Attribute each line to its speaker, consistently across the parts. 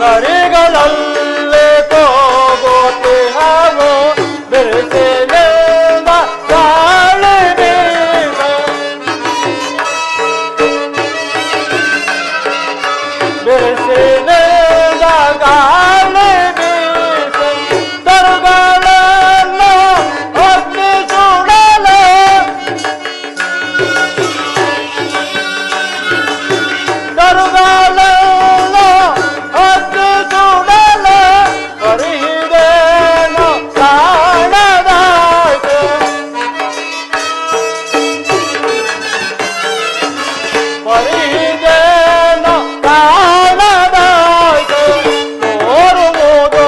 Speaker 1: ನರಿಗಳಲ್ಲಿ ಹೋಗುತ್ತಿಹವು ಬಿರುಸಿನಿಂದ ಗಾಳಿ ಬೀಸ ಬಿರುಸಿನಿಂದ ಗಾಳಿ ಬೀಸ ತರುಗಳನ್ನು ಅಗ್ನಿ ಸುಡಲು ತರುಗಳನ್ನು ಅಗ್ನಿ ಸುಡಲು ಪರಿಹಿದೇನು ಕಾಣದಾಯ್ತು ಪರಿಹಿದೇನು ಕಾಣದಾಯ್ತು ತೋರುವುದೋ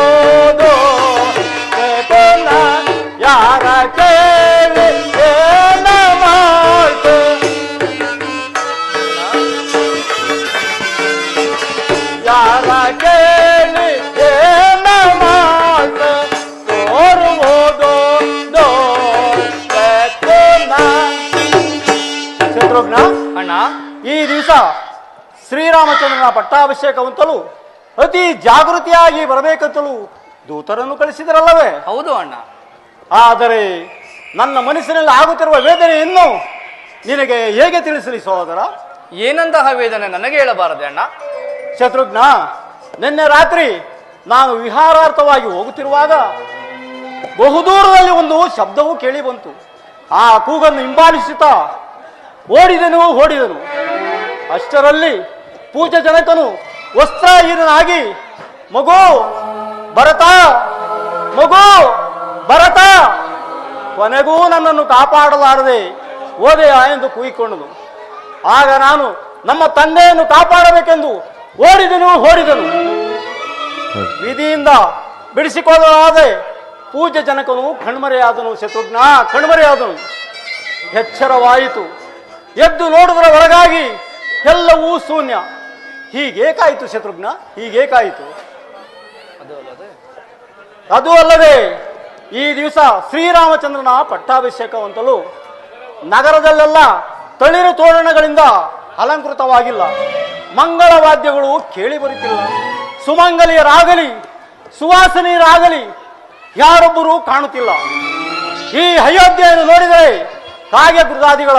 Speaker 1: ಬೇಕಲ್ಲ ಯಾರ ಕೇಳಿ ಏನ ಮಾಡ್ತು ಯಾರ ಕೇಳಿ ಏನ ಮಾಡ್ತು ತೋರುವುದೋ ಬೇಕಲ್ಲ. ಶತ್ರುಘ್ನ,
Speaker 2: ಅಣ್ಣ,
Speaker 1: ಈ ದಿವಸ ಶ್ರೀರಾಮಚಂದ್ರನ ಪಟ್ಟಾಭಿಷೇಕವಂತಲೂ ಅತಿ ಜಾಗೃತಿಯಾಗಿ ಬರಬೇಕಂತಲೂ ದೂತರನ್ನು ಕಳಿಸಿದರಲ್ಲವೇ?
Speaker 2: ಹೌದು ಅಣ್ಣ.
Speaker 1: ಆದರೆ ನನ್ನ ಮನಸ್ಸಿನಲ್ಲಿ ಆಗುತ್ತಿರುವ ವೇದನೆಯನ್ನು ನಿನಗೆ ಹೇಗೆ ತಿಳಿಸಲಿ ಸಹೋದರ?
Speaker 2: ಏನಂತಹ ವೇದನೆ ನನಗೆ ಹೇಳಬಾರದೆ ಅಣ್ಣ?
Speaker 1: ಶತ್ರುಘ್ನ, ನಿನ್ನೆ ರಾತ್ರಿ ನಾನು ವಿಹಾರಾರ್ಥವಾಗಿ ಹೋಗುತ್ತಿರುವಾಗ ಬಹುದೂರದಲ್ಲಿ ಒಂದು ಶಬ್ದವು ಕೇಳಿ ಬಂತು. ಆ ಕೂಗನ್ನು ಹಿಂಬಾಲಿಸುತ್ತಾ ಓಡಿದನು. ಅಷ್ಟರಲ್ಲಿ ಪೂಜ್ಯ ಜನಕನು ವಸ್ತ್ರಹೀನನಾಗಿ ಮಗು ಭರತ, ಮಗು ಭರತ, ಕೊನೆಗೂ ನನ್ನನ್ನು ಕಾಪಾಡಲಾರದೆ ಓದೆಯ ಎಂದು ಕೂಗಿಕೊಂಡನು. ಆಗ ನಾನು ನಮ್ಮ ತಂದೆಯನ್ನು ಕಾಪಾಡಬೇಕೆಂದು ಓಡಿದನು. ವಿಧಿಯಿಂದ ಬಿಡಿಸಿಕೊಳ್ಳಲಾದೆ ಪೂಜ್ಯ ಜನಕನು ಕಣ್ಮರೆಯಾದನು. ಶತ್ರುಘ್ನ, ಕಣ್ಮರೆಯಾದನು. ಎಚ್ಚರವಾಯಿತು. ಎದ್ದು ನೋಡಿದರ ಹೊರಗಾಗಿ ಎಲ್ಲವೂ ಶೂನ್ಯ. ಹೀಗೇಕಾಯಿತು ಶತ್ರುಘ್ನ, ಹೀಗೇಕಾಯಿತು? ಅದು ಅಲ್ಲದೆ ಈ ದಿವಸ ಶ್ರೀರಾಮಚಂದ್ರನ ಪಟ್ಟಾಭಿಷೇಕವಂತಲೂ ನಗರದಲ್ಲೆಲ್ಲ ತಳಿರು ತೋರಣಗಳಿಂದ ಅಲಂಕೃತವಾಗಿಲ್ಲ. ಮಂಗಳ ವಾದ್ಯಗಳು ಕೇಳಿ ಬರುತ್ತಿಲ್ಲ. ಸುಮಂಗಲಿಯರಾಗಲಿ ಸುವಾಸನೆಯರಾಗಲಿ ಯಾರೊಬ್ಬರೂ ಕಾಣುತ್ತಿಲ್ಲ. ಈ ಅಯೋಧ್ಯೆಯನ್ನು ನೋಡಿದರೆ ಕಾಗೆ ಗೃದಾದಿಗಳ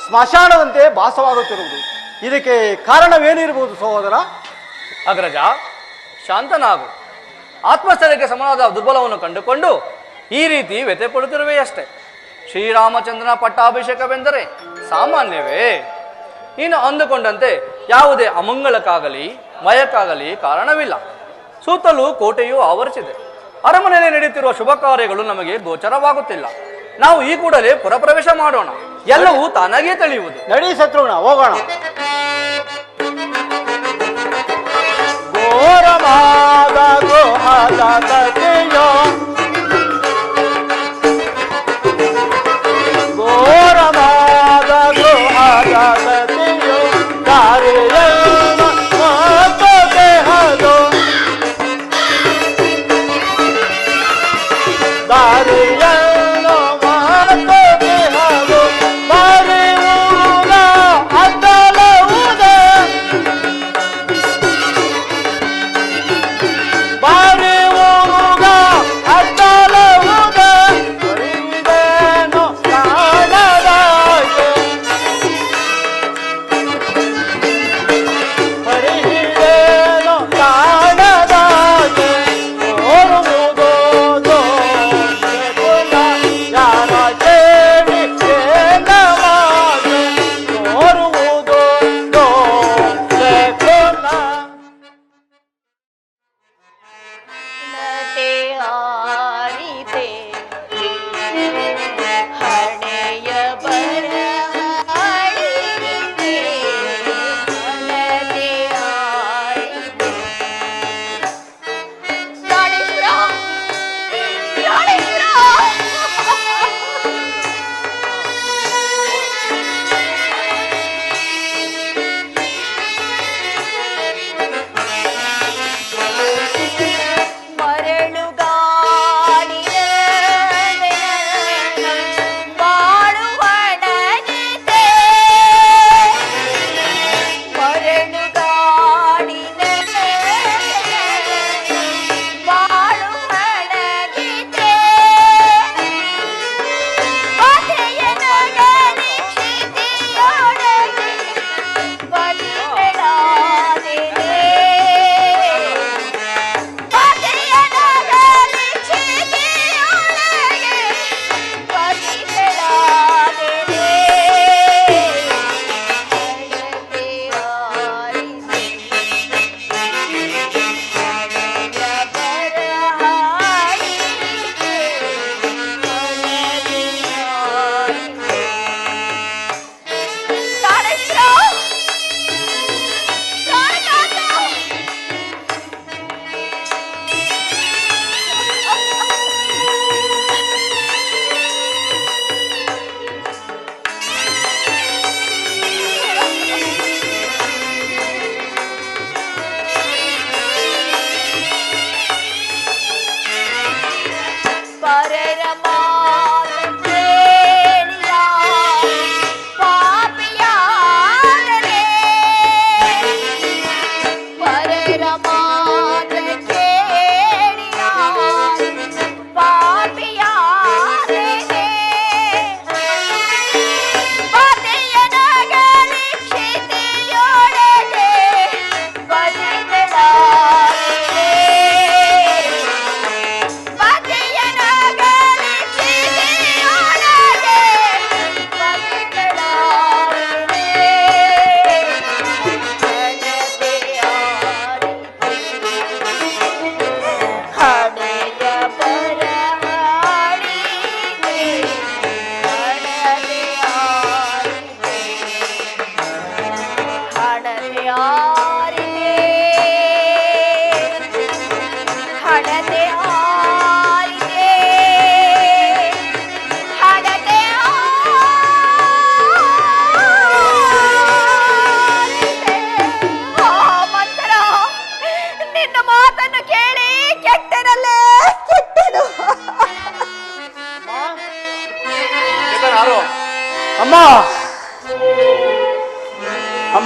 Speaker 1: ಸ್ಮಶಾನದಂತೆ ಭಾಸವಾಗುತ್ತಿರುವುದು. ಇದಕ್ಕೆ ಕಾರಣವೇನಿರಬಹುದು ಸಹೋದರ?
Speaker 2: ಅಗ್ರಜ, ಶಾಂತನಾಗು. ಆತ್ಮಸ್ಥೈರ್ಯಕ್ಕೆ ಸಮನಾದ ದುರ್ಬಲವನ್ನು ಕಂಡುಕೊಂಡು ಈ ರೀತಿ ವ್ಯಥೆ ಪಡುತ್ತಿರುವೆಯಷ್ಟೇ. ಶ್ರೀರಾಮಚಂದ್ರನ ಪಟ್ಟಾಭಿಷೇಕವೆಂದರೆ ಸಾಮಾನ್ಯವೇ? ನೀನು ಅಂದುಕೊಂಡಂತೆ ಯಾವುದೇ ಅಮಂಗಳಕ್ಕಾಗಲಿ ಮಯಕ್ಕಾಗಲಿ ಕಾರಣವಿಲ್ಲ. ಸುತ್ತಲೂ ಕೋಟೆಯು ಆವರಿಸಿದೆ. ಅರಮನೆಯಲ್ಲಿ ನಡೆಯುತ್ತಿರುವ ಶುಭ ಕಾರ್ಯಗಳು ನಮಗೆ ಗೋಚರವಾಗುತ್ತಿಲ್ಲ. ನಾವು ಈ ಕೂಡಲೇ ಪುರಪ್ರವೇಶ ಮಾಡೋಣ. ಎಲ್ಲವೂ ತಾನಾಗಿಯೇ ತಿಳಿಯುವುದು.
Speaker 1: ನಡಿ ಶತ್ರುಘ್ನ, ಹೋಗೋಣ. ಘೋರವಾದ ಗೋಹದ ಕಥೆಯೋ, ಘೋರವಾದ ಗೋಹದ ಕಥೆಯೋ, ದಾರಿಯನ್ನು ಮಾತುಗೆಹದು, ದಾರಿಯನ್ನು ಮಾತುಗೆಹದು, ಬರೆಯುವುದ ಅಡ್ಡಲವುದೇ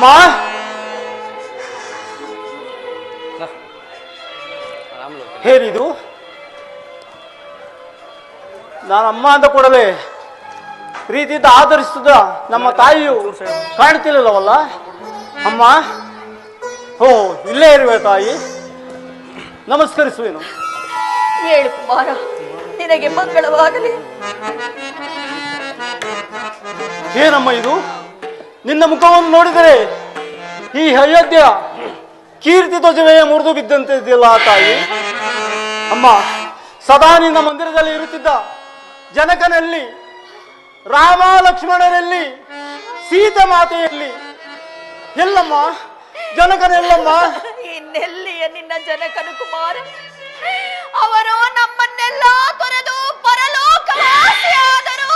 Speaker 1: ಅಮ್ಮ ಏನಿದು? ನಾನು ಅಮ್ಮ ಅಂತ ಕೂಡಲೇ ಪ್ರೀತಿಯಿಂದ ಆಧರಿಸಿದ ನಮ್ಮ ತಾಯಿಯು ಕಾಣ್ತಿಲ್ಲವಲ್ಲ ಅಮ್ಮ. ಓ, ಇಲ್ಲೇ ಇರುವೆ ತಾಯಿ, ನಮಸ್ಕರಿಸುವೆನು.
Speaker 3: ಹೇಳು ಕುಮಾರ, ನಿನಗೆ ಮಂಗಳವಾಗಲಿ.
Speaker 1: ಏನಮ್ಮ ಇದು? ನಿನ್ನ ಮುಖವನ್ನು ನೋಡಿದರೆ ಈ ಅಯೋಧ್ಯ ಕೀರ್ತಿ ಧ್ವಜವೇ ಮುರಿದು ಬಿದ್ದಂತೆ ಇದೆಯಲ್ಲ ತಾಯಿ. ಅಮ್ಮ, ಸದಾ ನಿನ್ನ ಮಂದಿರದಲ್ಲಿ ಇರುತ್ತಿದ್ದ ಜನಕನಲ್ಲಿ, ರಾಮ ಲಕ್ಷ್ಮಣರಲ್ಲಿ, ಸೀತಾ ಮಾತೆಯಲ್ಲಿ ಎಲ್ಲಮ್ಮ? ಜನಕನೆಲ್ಲಮ್ಮ?
Speaker 3: ಇನ್ನೆಲ್ಲಿಯ ನಿನ್ನ ಜನಕನು ಕುಮಾರ? ಅವರು ನಮ್ಮನ್ನೆಲ್ಲ ತೊರೆದು ಪರಲೋಕವಾಸಿಯಾದರು.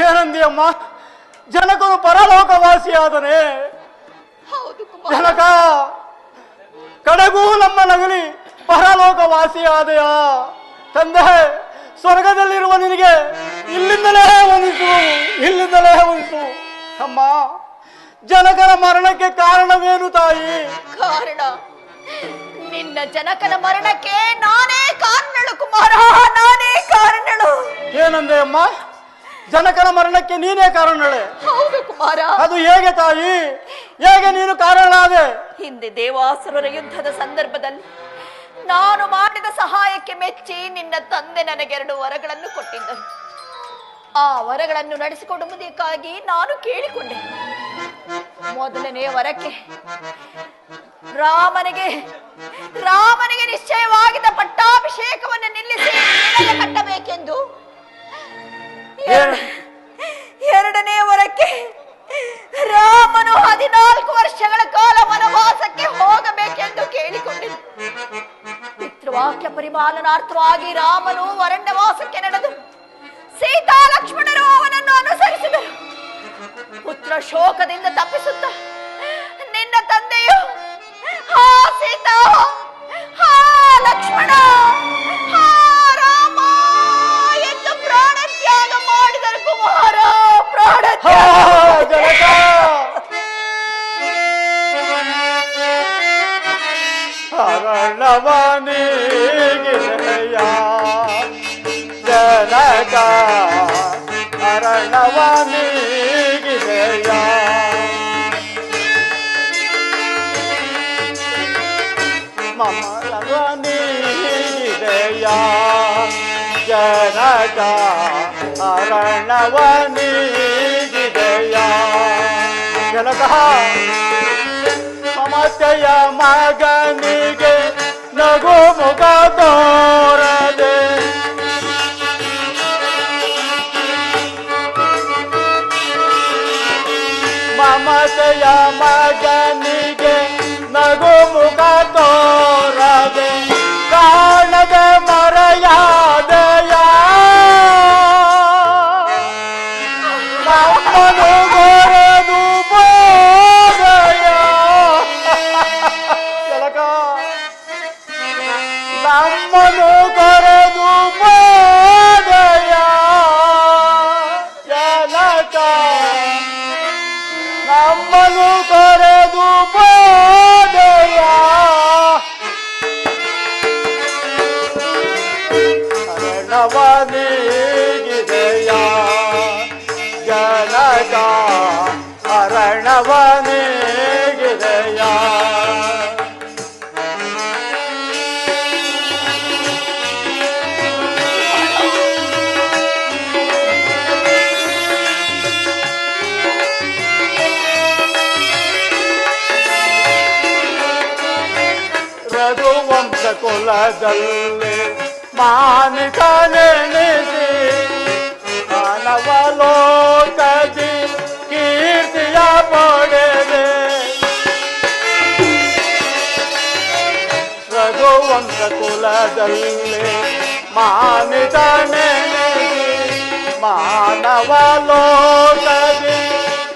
Speaker 1: ಏನಂದಿ ಅಮ್ಮ? ಜನಕನು ಪರಲೋಕವಾಸಿಯಾದನೆ?
Speaker 3: ಹೌದು ಕುಮಾರ.
Speaker 1: ಜನಕ ಕಡೆಗೂ ನಮ್ಮ ನಗಲಿ ಪರಲೋಕವಾಸಿಯಾದೆಯ ತಂದೆ? ಸ್ವರ್ಗದಲ್ಲಿರುವ ನಿನಗೆ ಇಲ್ಲಿಂದಲೇ ವಂದಿಸು ಅಮ್ಮ. ಜನಕನ ಮರಣಕ್ಕೆ ಕಾರಣವೇನು ತಾಯಿ?
Speaker 3: ಕಾರಣ ನಿನ್ನ ಜನಕನ ಮರಣಕ್ಕೆ ನಾನೇ ಕಾರಣಳು ಕುಮಾರ, ನಾನೇ ಕಾರಣಳು.
Speaker 1: ಏನಂದೆ ಅಮ್ಮ? ಜನಕನ ಮರಣಕ್ಕೆ ನೀನೇ ಕಾರಣಳೆ?
Speaker 3: ಹೌದು ಕುಮಾರ.
Speaker 1: ಅದು ಹೇಗೆ ತಾಯಿ? ಹೇಗೆ ನೀನು ಕಾರಣಳಾದೆ?
Speaker 3: ಹಿಂದೆ ದೇವಾಸುರರ ಯುದ್ಧದ ಸಂದರ್ಭದಲ್ಲಿ ನಾನು ಮಾಡಿದ ಸಹಾಯಕ್ಕೆ ಮೆಚ್ಚಿ ನಿನ್ನ ತಂದೆ ನನಗೆ 2 ವರಗಳನ್ನು ಕೊಟ್ಟಿದ್ದರು. ಆ ವರಗಳನ್ನು ನಡೆಸಿಕೊಡುವುದಕ್ಕಾಗಿ ನಾನು ಕೇಳಿಕೊಂಡೆ. ಮೊದಲನೇ ವರಕ್ಕೆ ರಾಮನಿಗೆ ನಿಶ್ಚಯವಾಗಿದ್ದ ಪಟ್ಟಾಭಿಷೇಕವನ್ನು ನಿಲ್ಲಿಸಿ ಕಟ್ಟಬೇಕೆಂದು, ಎರಡನೇ ವರಕ್ಕೆ ರಾಮನು 14 ವರ್ಷಗಳ ಕಾಲ ವನವಾಸಕ್ಕೆ ಹೋಗಬೇಕೆಂದು ಕೇಳಿಕೊಂಡಿದ್ದ. ಪಿತೃವಾಕ್ಯ ಪರಿಪಾಲನಾರ್ಥವಾಗಿ ರಾಮನು ಅರಣ್ಯವಾಸಕ್ಕೆ ನಡೆದು ಸೀತಾ ಲಕ್ಷ್ಮಣರು ಅವನನ್ನು ಅನುಸರಿಸಿದರು. ಪುತ್ರ ಶೋಕದಿಂದ ತಪ್ಪಿಸುತ್ತ ನಿನ್ನ ತಂದೆಯು ಹಾ ಸೀತಾ, ಹಾ ಲಕ್ಷ್ಮಣ, ಹಾ ರಾಮ ಎಂದು ಪ್ರಾಣತ್ಯಾಗ ಮಾಡಿದರು ಕುಮಾರ.
Speaker 1: ಜನಕ ಅರಣವನಿಗಿದೆಯ ಮಮಲವನಿಗಿದೆಯ ಜನಕ ಅರಣವನಿಗಿದೆಯ ಜನಕ ಮಮತೆಯ ಮಗನಿಗೆ ನಗು ಮುಖ ತೋರದೆ ಮಮತೆಯ ಮಗನಿಗೆ ನಗು ಮುಖ ತೋರದೆ ಕಾಣದ ಮರೆಯಾದೆಯ ನಮ್ಮನು ಗೊರೆದು ಬೋದೆಯ ಜನಕ ನಮ್ಮನು ಕೊರೆದು ಬೋದೆಯ ಜನಕ ನಮ್ಮನು ಕೊರೆದು ಬೋದೆಯ ಅರಣವನಿಗಿದೆಯ ಜನಕ ಅರಣವನಿಗಿದೆಯ ರಘುವಂಶ ಕುಲದಲ್ಲಿ ಮಾನಿತನೆನಿಸಿ ಮಾನವ ಲೋಕದಿ ಕೀರ್ತಿಯ ಪಡೆದೆ. ರಘುವಂಶ ಕುಲದಲ್ಲಿ ಮಾನಿತನೆನಿಸಿ ಮಾನವ ಲೋಕದಿ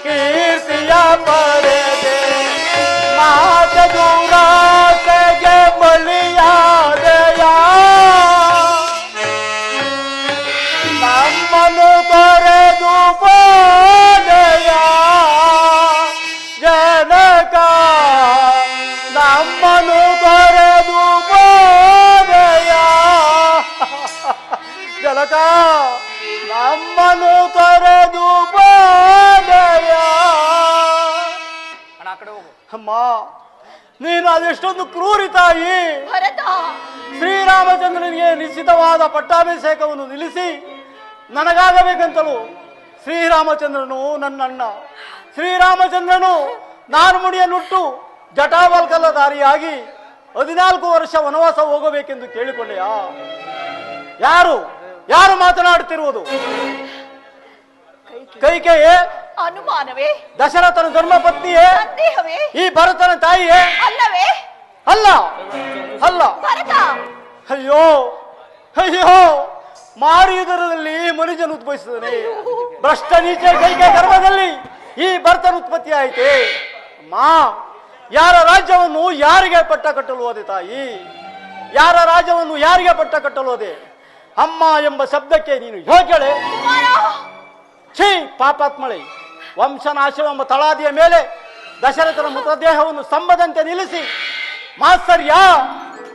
Speaker 1: ಕೀರ್ತಿಯ ಪಡೆದೆ. ಮಾತ ದುರಾಸೆಗೆ ಬಲಿಯಾದೆಯ ನಮ್ಮನು ಕೊರೆದು ಬೋದೆಯ ನಮ್ಮನ್ನು ತೊರೆದು ಬಾದೆಯ.
Speaker 2: ಅಣ್ಣ ಆ ಕಡೆ ಹೋಗು.
Speaker 1: ಅಮ್ಮ, ನೀನು ಅದೆಷ್ಟೊಂದು ಕ್ರೂರಿ ತಾಯಿ.
Speaker 3: ಭರತ,
Speaker 1: ಶ್ರೀರಾಮಚಂದ್ರನಿಗೆ ನಿಶ್ಚಿತವಾದ ಪಟ್ಟಾಭಿಷೇಕವನ್ನು ನಿಲ್ಲಿಸಿ ನನಗಾಗಬೇಕಂತಲೂ ಶ್ರೀರಾಮಚಂದ್ರನು ನನ್ನಣ್ಣ, ಶ್ರೀರಾಮಚಂದ್ರನು ನಾನು ಮುಡಿಯನ್ನುಟ್ಟು ಜಟಾವಲ್ಕಲಧಾರಿಯಾಗಿ 14 ವರ್ಷ ವನವಾಸ ಹೋಗಬೇಕೆಂದು ಕೇಳಿಕೊಂಡೆಯಾ? ಯಾರು ಯಾರು ಮಾತನಾಡುತ್ತಿರುವುದು? ಕೈಕೆಯೇ?
Speaker 3: ಅನುಮಾನವೇ?
Speaker 1: ದಶರಥನ ಧರ್ಮಪತ್ನಿಯೇ?
Speaker 3: ಸಂದೇಹವೇ?
Speaker 1: ಈ ಭರತನ ತಾಯಿಯೇ?
Speaker 3: ಅಲ್ಲವೇ?
Speaker 1: ಅಲ್ಲ ಅಲ್ಲ.
Speaker 3: ಭರತ,
Speaker 1: ಅಯ್ಯೋ ಅಯ್ಯೋ, ಮಾರಿಯುವುದರಲ್ಲಿ ಮನುಜನು ಉದ್ಭವಿಸಿದನೆ. ಭ್ರಷ್ಟ ನೀಚ ಕೈಕೆ ಗರ್ಭದಲ್ಲಿ ಈ ಭರತನ ಉತ್ಪತ್ತಿ ಆಯಿತೆ. ಮಾ, ಯಾರ ರಾಜ್ಯವನ್ನು ಯಾರಿಗೆ ಪಟ್ಟ ಕಟ್ಟಲು ಹೋದೆ ತಾಯಿ? ಯಾರ ರಾಜ್ಯವನ್ನು ಯಾರಿಗೆ ಪಟ್ಟ ಕಟ್ಟಲು ಹೋದೆ? ಅಮ್ಮ ಎಂಬ ಶಬ್ದಕ್ಕೆ ನೀನು ಯೋಗ್ಯಳೆ? ಛೀ ಪಾಪಾತ್ಮಳೆ! ವಂಶನಾಶವೆಂಬ ತಳಾದಿಯ ಮೇಲೆ ದಶರಥನ ಮೃತದೇಹವನ್ನು ಸ್ತಂಭದಂತೆ ನಿಲ್ಲಿಸಿ ಮಾತ್ಸರ್ಯ,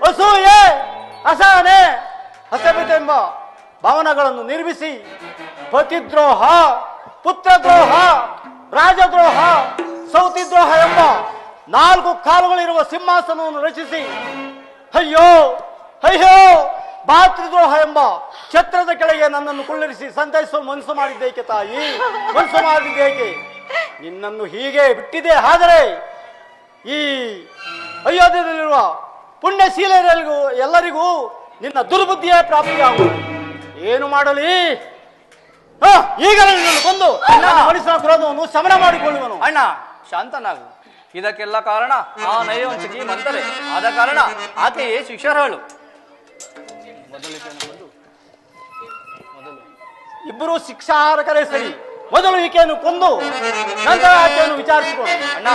Speaker 1: ಅಸೂಯೆ, ಅಸಹನೆ, ಹಸೆಬೆತೆಂಬ ಭವನಗಳನ್ನು ನಿರ್ಮಿಸಿ ಪತಿದ್ರೋಹ, ಪುತ್ರದ್ರೋಹ, ರಾಜದ್ರೋಹ, ಸೌತಿದ್ರೋಹ ಎಂಬ 4 ಕಾಲುಗಳಿರುವ ಸಿಂಹಾಸನವನ್ನು ರಚಿಸಿ ಅಯ್ಯೋ ಅಯ್ಯೋ ಭಾತೃದ್ರೋಹ ಎಂಬ ಛತ್ರದ ಕೆಳಗೆ ನನ್ನನ್ನು ಕುಳ್ಳಿರಿಸಿ ಸಂತೈಸುವ ಮನಸ್ಸು ಮಾಡಿದ್ದೇಕೆ ತಾಯಿ? ಮನಸ್ಸು ಮಾಡಿದ್ದೇಕೆ? ನಿನ್ನನ್ನು ಹೀಗೆ ಬಿಟ್ಟಿದೆ. ಆದರೆ ಈ ಅಯೋಧ್ಯೆಯಲ್ಲಿರುವ ಪುಣ್ಯಶೀಲರಿಗೂ ಎಲ್ಲರಿಗೂ ನಿನ್ನ ದುರ್ಬುದ್ಧಿಯೇ ಪ್ರಾಪ್ತಿಯಾಗುವುದು. ಏನು ಮಾಡಲಿ? ಈಗಲೇ ನಿನ್ನನ್ನು ಕೊಂದು ಮನುಷ್ಯನ ಕ್ರೋಧವನ್ನು ಶಮನ ಮಾಡಿಕೊಳ್ಳುವನು.
Speaker 2: ಅಣ್ಣ ಶಾಂತನಾಗು. ಇದಕ್ಕೆಲ್ಲ ಕಾರಣ ಆ ನಯವಂಚಕಿ ಮಂತರೆ. ಆದ ಕಾರಣ ಆಕೆಯೇ ಶಿಕ್ಷರಳು.
Speaker 1: ಇಬ್ಬರು ಶಿಕ್ಷಾರ್ಹರೇ ಸರಿ. ಮೊದಲು ಈಕೆಯನ್ನು ಕೊಂದು ನಂತರ ಆಕೆಯನ್ನು ವಿಚಾರಿಸಿಕೊಂಡು.
Speaker 2: ಅಣ್ಣ,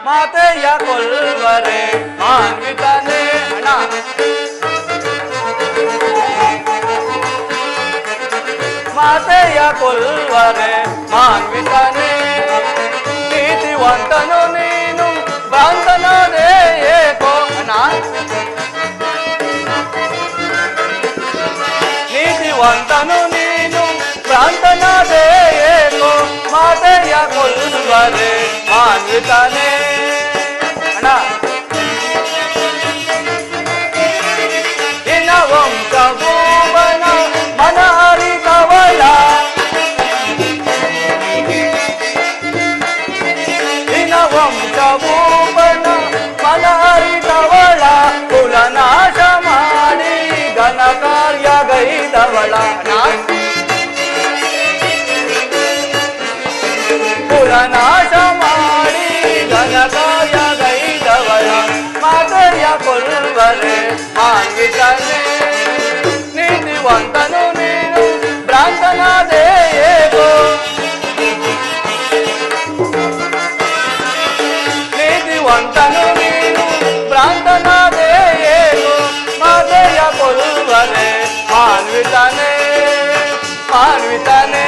Speaker 2: ಮಾತೆಯ ಕೊಲ್ವರೆ ಮಾನ್ವಿತನೇ. ಅಣ್ಣ, ಮಾತೆಯ ಕೊಲ್ವರೆ ಮಾನ್ವಿತನೇ. ನೀತಿವಂತನು ನೀನು ಭ್ರಾಂತನಾದೆ ಏಕೋ. ಅಣ್ಣ, ನೀತಿವಂತನು ನೀನು ಭ್ರಾಂತನಾದೆ ಏಕೋ. ಮಾತೆಯ ಕೊಲ್ವರೆ ಮಾನ್ವಿತನೇ. ಅಣ್ಣ, ಇನ್ನ ವಂಶ ಭೂಮನ ಮನ ಅರಿತವಳ. ಇನ್ನ ವಂಶ ಭೂಮನ ಮನ ಅರಿತವಳ. ಕುಲನಾಶ ಮಾಡಿ ಘನ ಕಾರ್ಯ ಗೈದವಳ. ಕುಲನಾಶ ಮಾಡಿ ಘನ ಕಾರ್ಯ ಗೈದವಳ. ಮಾತೆಯ ಕೊಲ್ವರೆ ಮಾನ್ವಿತನೇ. ನೀತಿವಂತನು ನೀನು ಭ್ರಾಂತನಾದೆ ಏಕೋ. ನೀತಿವಂತನು ನೀನು ಭ್ರಾಂತನಾದೆ ಏಕೋ. ಮಾತೆಯ ಕೊಲ್ವರೆ ಮಾನ್ವಿತನೇ. ಮಾನ್ವಿತನೇ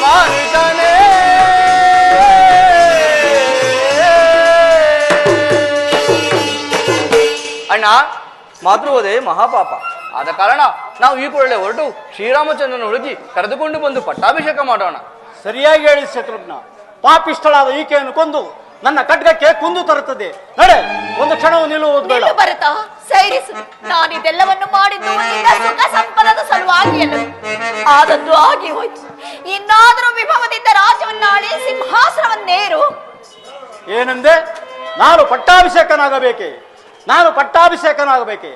Speaker 2: ಮಾನ್ವಿತನೇ. ಅಣ್ಣ, ಮಾತೃವಧೆ ಮಹಾಪಾಪ. ಆದ ಕಾರಣ ನಾವು ಈ ಕೂಡಲೇ ಹೊರಟು ಶ್ರೀರಾಮಚಂದ್ರನ ಹುಡುಗಿ ಕರೆದುಕೊಂಡು ಬಂದು ಪಟ್ಟಾಭಿಷೇಕ ಮಾಡೋಣ.
Speaker 1: ಸರಿಯಾಗಿ ಹೇಳಿ ಶತ್ರುಘ್ನ. ಪಾಪಿಷ್ಠಳಾದ ಈಕೆಯನ್ನು ಕೊಂದು ನನ್ನ ಖಡ್ಗಕ್ಕೆ ಕುಂದು ತರುತ್ತದೆ. ನಡೆ, ಒಂದು ಕ್ಷಣವು ನಿಲ್ಲುವುದು ಬೇಡ.
Speaker 3: ನಿಲ್ಲು ಭರತ, ಸೈರಿಸು. ನಾನಿದೆಲ್ಲವನ್ನು ಮಾಡಿದ್ದು ನಿನ್ನ ಸುಖ ಸಂಪದದ ಸಲುವಾಗಿ ಅಲ್ಲ. ಆದದ್ದು ಆಗಿ ಹೋಯ್ತು. ಇನ್ನಾದರೂ ವಿಭವದಿಂದ ರಾಜ್ಯವನ್ನಾಳಿ ಸಿಂಹಾಸನವನ್ನೇರು.
Speaker 1: ಏನೆಂದೆ? ನಾನು ಪಟ್ಟಾಭಿಷೇಕನಾಗಬೇಕೆ? ನಾನು ಪಟ್ಟಾಭಿಷೇಕನಾಗಬೇಕೆ?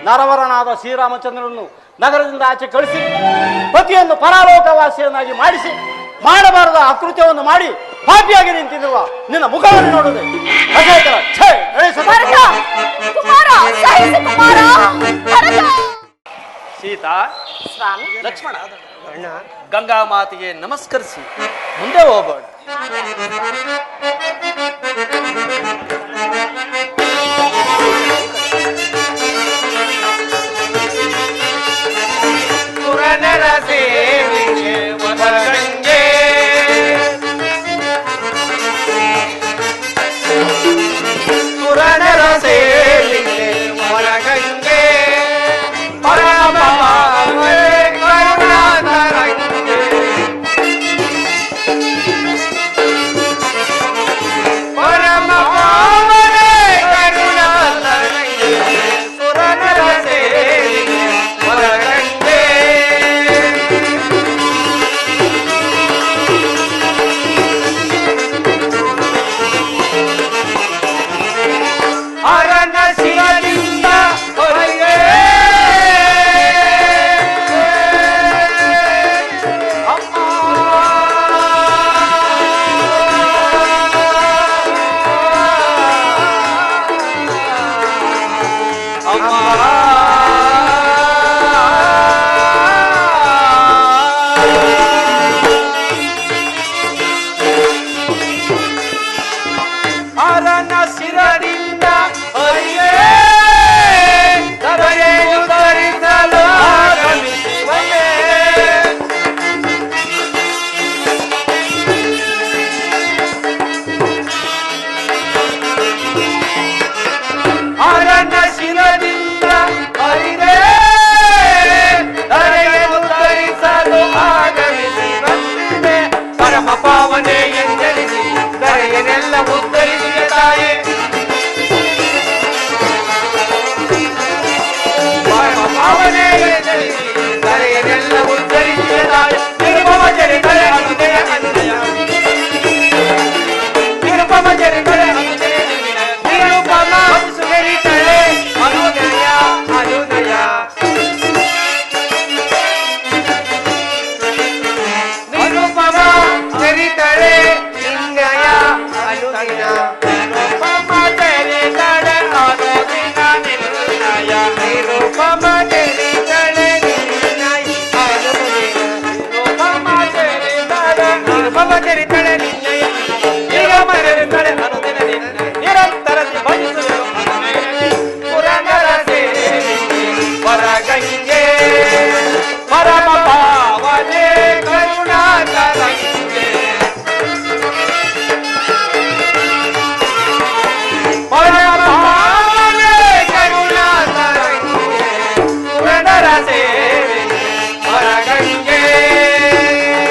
Speaker 1: ನರವರನಾದ ಶ್ರೀರಾಮಚಂದ್ರನನ್ನು ನಗರದಿಂದ ಆಚೆ ಕಳಿಸಿ ಪತಿಯನ್ನು ಪರಾಲೋಕವಾಸಿಯನ್ನಾಗಿ ಮಾಡಿಸಿ ಮಾಡಬಾರದ ಅಕೃತ್ಯವನ್ನು ಮಾಡಿ ಪಾಪಿಯಾಗಿ ನಿಂತಿರುವ ನಿನ್ನ ಮುಖವನ್ನು ನೋಡುವುದೇ ಅಸಹ್ಯಕರ.
Speaker 3: ಭರತ, ಕುಮಾರ, ಸಹಿಸು ಕುಮಾರ. ಭರತ.
Speaker 4: ಸೀತಾ,
Speaker 3: ಸ್ವಾಮಿ,
Speaker 4: ಲಕ್ಷ್ಮಣ, ಗಂಗಾ ಮಾತೆಗೆ ನಮಸ್ಕರಿಸಿ
Speaker 1: ಮುಂದೆ ಹೋಗೋಣ.
Speaker 4: ಸುರನರ ಸೇವೆಗೆ ವರಗಂಗೆ. ಸುರನರ ಸೇವೆಗೆ ವರಗಂಗೆ. ಪರಮ ಪಾವನೆ ಎಂದೆನಿಸಿ ಧರೆಯನೆಲ್ಲ ಉದ್ಧರಿಸಿದ ತಾಯೇ ಪರಮ ಪಾವನೆ ಎಂದೆನಿಸಿ ಧರೆಯನೆಲ್ಲ ಉದ್ಧರಿಸಿದ ತಾಯೇ ನಿರ್ಮಮ ಜರಿತರೆ ಅನುದಯ ಅನುದಯ ನಿರ್ಮಮ ಜರಿತರೆ ಅನುದಯ ನಿರುಪಮ ಸುಗರಿತಳೆ ಅನುದಯ ಅನುದಯ ನಿರುಪಮ ಚರಿತಳೆ ನಿನ್ನಯ ಅನುದಿನ ನಿರುಪಮ ಚರಿತಳೆ ಅನುದಿನ ನಿನ್ನಯ ನಿರುಪಮ ಚರಿತಳೆ ನಿನ್ನಯ ಅನುದಿನ ನಿರುಪಮ ಚರಿತಳೆ ನಿರುಪಮ ಚರಿತಳೆ ನಿನ್ನಯ ನಿಗಮ ಚರಿತಳೆ ಅನುದಿನ ನಿನ್ನ ನಿರಂತರ ಭಜಿಸುವರು ಪುರಂದರ ಸೇವೆ ವರಗಂಗೆ ಪರಮ ಪಾವನೆ ಕರುಣಾಕರಂಗೆ ಪರಮ ಪಾವನೆ ಕರುಣಾಕರಂಗೆ ಪುರಂದರ ಸೇವೆ ವರಗಂಗೆ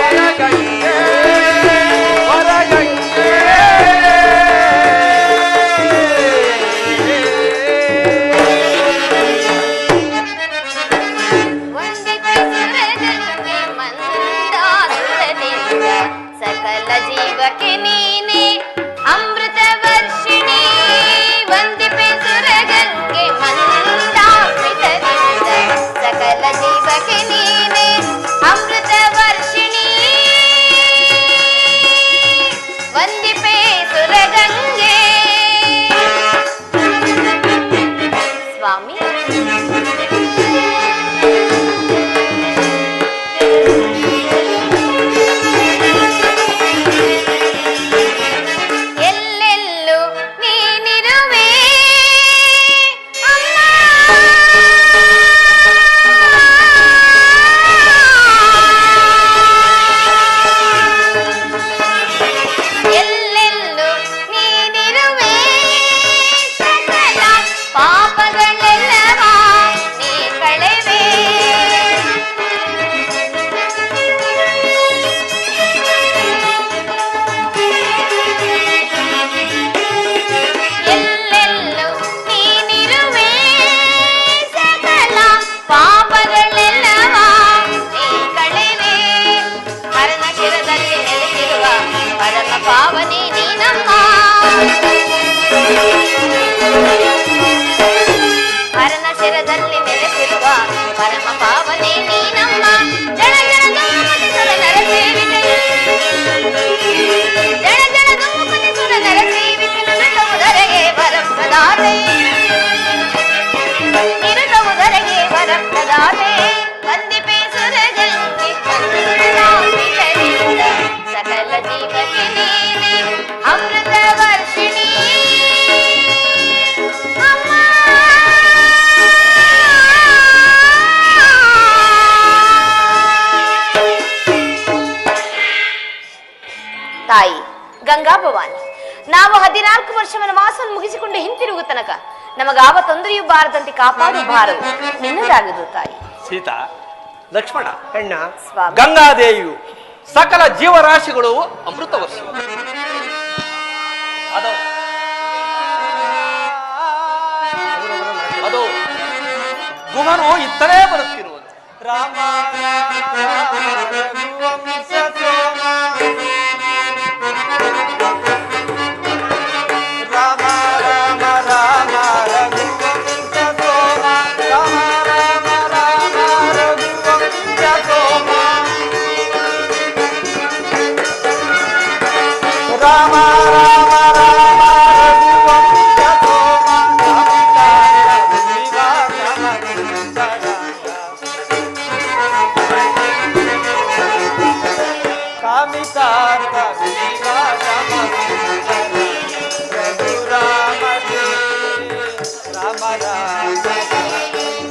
Speaker 4: ವರಗಂಗೆ ವರಗಂಗೆ
Speaker 5: ವಂದಿತ ಸುರಗಂಗೆ ಮಂದಾಸುರದಿಂದ ಸಕಲ ಜೀವಕ್ಕೆ ನೀನೆ ಅಮೃತ ವರ್ಷಿಣಿ ವಂದಿಪೆ ಸುರಗಂಗೆ ಮಂದಾಮೃತದಿಂದ ಸಕಲ ಜೀವಕ್ಕೆ ನೀನೆ ಅಮೃತ ವರ್ಷಿಣಿ ವಂದಿಪೆ ಸುರಗಂಗೆ ಸ್ವಾಮಿ ಎಲ್ಲೆಲ್ಲೂ ನೀನಿರುವೆ ಅಮ್ಮ ಎಲ್ಲೆಲ್ಲೂ ನೀನಿರುವೆ ಸಕಲ ಪಾಪಗಳೆಲ್ಲವ ನೀ ಕಳೆವೆ ಎಲ್ಲೆಲ್ಲೂ ನೀನಿರುವೆ ಸಕಲ ಪಾಪಗಳೆಲ್ಲವ ನೀ ಕಳೆವೆ ಹರನ ಶಿರದಲ್ಲಿ ನೆಲೆಸಿರುವ ಪರಮ ಪಾವನೆ ನೀನಮ್ಮ ಹರನ ಶಿರದಲ್ಲಿ ನೆಲೆಸಿರುವ ಪರಮ ಪಾವನೆ ನೀನಮ್ಮ ಜಳ ಜಳದು ಮುನಿಸುರ ನರ ಸೇವಿತೆ ಜಳ ಜಳದು ಮುನಿಸುರ ನರ ಸೇವಿತೆ ನಿರುತವುದರೆಗೆ ವರಪ್ರದಾತೆ ನಿರುತವುದರೆಗೆ ವರಪ್ರದಾತೆ ವಂದಿಪೆ ಸುರಗಂಗೆ ಮಂದಾಮಿತರಿಂದ ಸಕಲ ಜೀವಕ್ಕೆ ನೀನೆ ಅಮೃತ ವರ್ಷಿಣಿ ಅಮ್ಮ ತಾಯಿ ಗಂಗಾ ಭವಾನಿ ನಾವು 14 ವರ್ಷ ವನವಾಸವನ್ನು ಮುಗಿಸಿಕೊಂಡು ಹಿಂತಿರುಗು ತನಕ ನಮಗಾವ ತೊಂದರೆಯೂ ಬಾರದಂತೆ ಕಾಪಾಡು ಭಾರವು ನಿನ್ನದಾಗದು ತಾಯಿ
Speaker 4: ಸೀತಾ ಲಕ್ಷ್ಮಣ
Speaker 6: ಅಣ್ಣ
Speaker 5: ಸ್ವಾಮಿ
Speaker 4: ಗಂಗಾದೇವಿಯು ಸಕಲ ಜೀವರಾಶಿಗಳು ಅಮೃತ ವರ್ಷ ಅದು ಅದು ಗುಹನು ಇತ್ತಲೇ ಬರುತ್ತಿರುವುದು ರಾಮ ರಾಮ ರಾಮ ರಾಮ ರಘುವಂಶ ಸೋಮ ರಾಮ ರಾಮ ರಾಮ ರಘುವಂಶ ಸೋಮ ರಾಮ ರಾಮ ರಾಮ ರಘುವಂಶ ಸೋಮ ಕಾಮಿತಾರ್ಥ ವಿವಾದ ರಘು ರಾಮ ರಾಮ ರಾಮ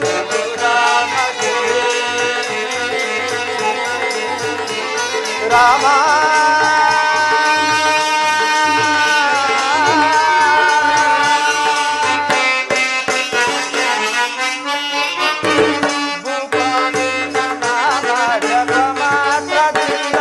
Speaker 4: ರಘು ರಾಮ ರಾಮ ಭೂಪಾಲಿ ನಾಮ ಜಪ ಮಾತ್ರದಿಂದ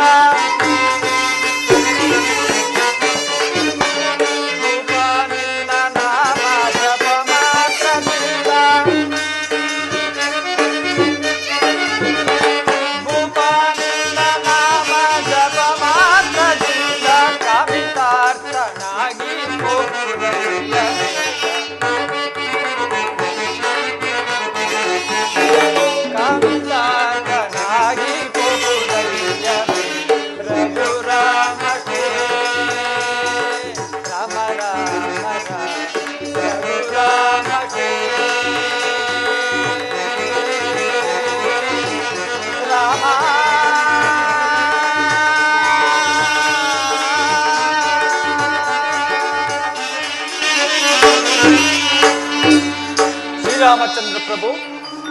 Speaker 4: ಶ್ರೀರಾಮಚಂದ್ರ ಪ್ರಭು,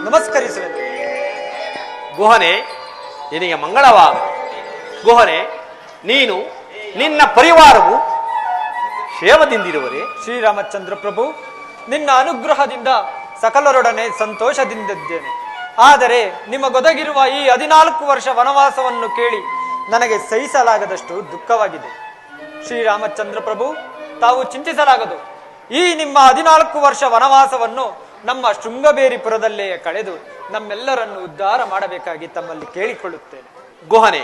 Speaker 4: ನಮಸ್ಕರಿಸುವೆನು.
Speaker 6: ಗುಹನೆ, ನಿನಗೆ ಮಂಗಳವಾಗಲಿ. ಗುಹನೆ, ನೀನು ನಿನ್ನ ಪರಿವಾರವು ಕ್ಷೇಮದಿಂದಿರುವರೆ?
Speaker 4: ಶ್ರೀರಾಮಚಂದ್ರ ಪ್ರಭು, ನಿನ್ನ ಅನುಗ್ರಹದಿಂದ ಸಕಲರೊಡನೆ ಸಂತೋಷದಿಂದಿದ್ದೇನೆ. ಆದರೆ ನಿಮಗೊದಗಿರುವ ಈ 14 ವರ್ಷ ವನವಾಸವನ್ನು ಕೇಳಿ ನನಗೆ ಸಹಿಸಲಾಗದಷ್ಟು ದುಃಖವಾಗಿದೆ. ಶ್ರೀರಾಮಚಂದ್ರ ಪ್ರಭು, ತಾವು ಚಿಂತಿಸಲಾಗದು. ಈ ನಿಮ್ಮ 14 ವರ್ಷ ವನವಾಸವನ್ನು ನಮ್ಮ ಶೃಂಗಬೇರಿಪುರದಲ್ಲೇ ಕಳೆದು ನಮ್ಮೆಲ್ಲರನ್ನು ಉದ್ಧಾರ ಮಾಡಬೇಕಾಗಿ ತಮ್ಮಲ್ಲಿ ಕೇಳಿಕೊಳ್ಳುತ್ತೇನೆ.
Speaker 6: ಗುಹನೆ,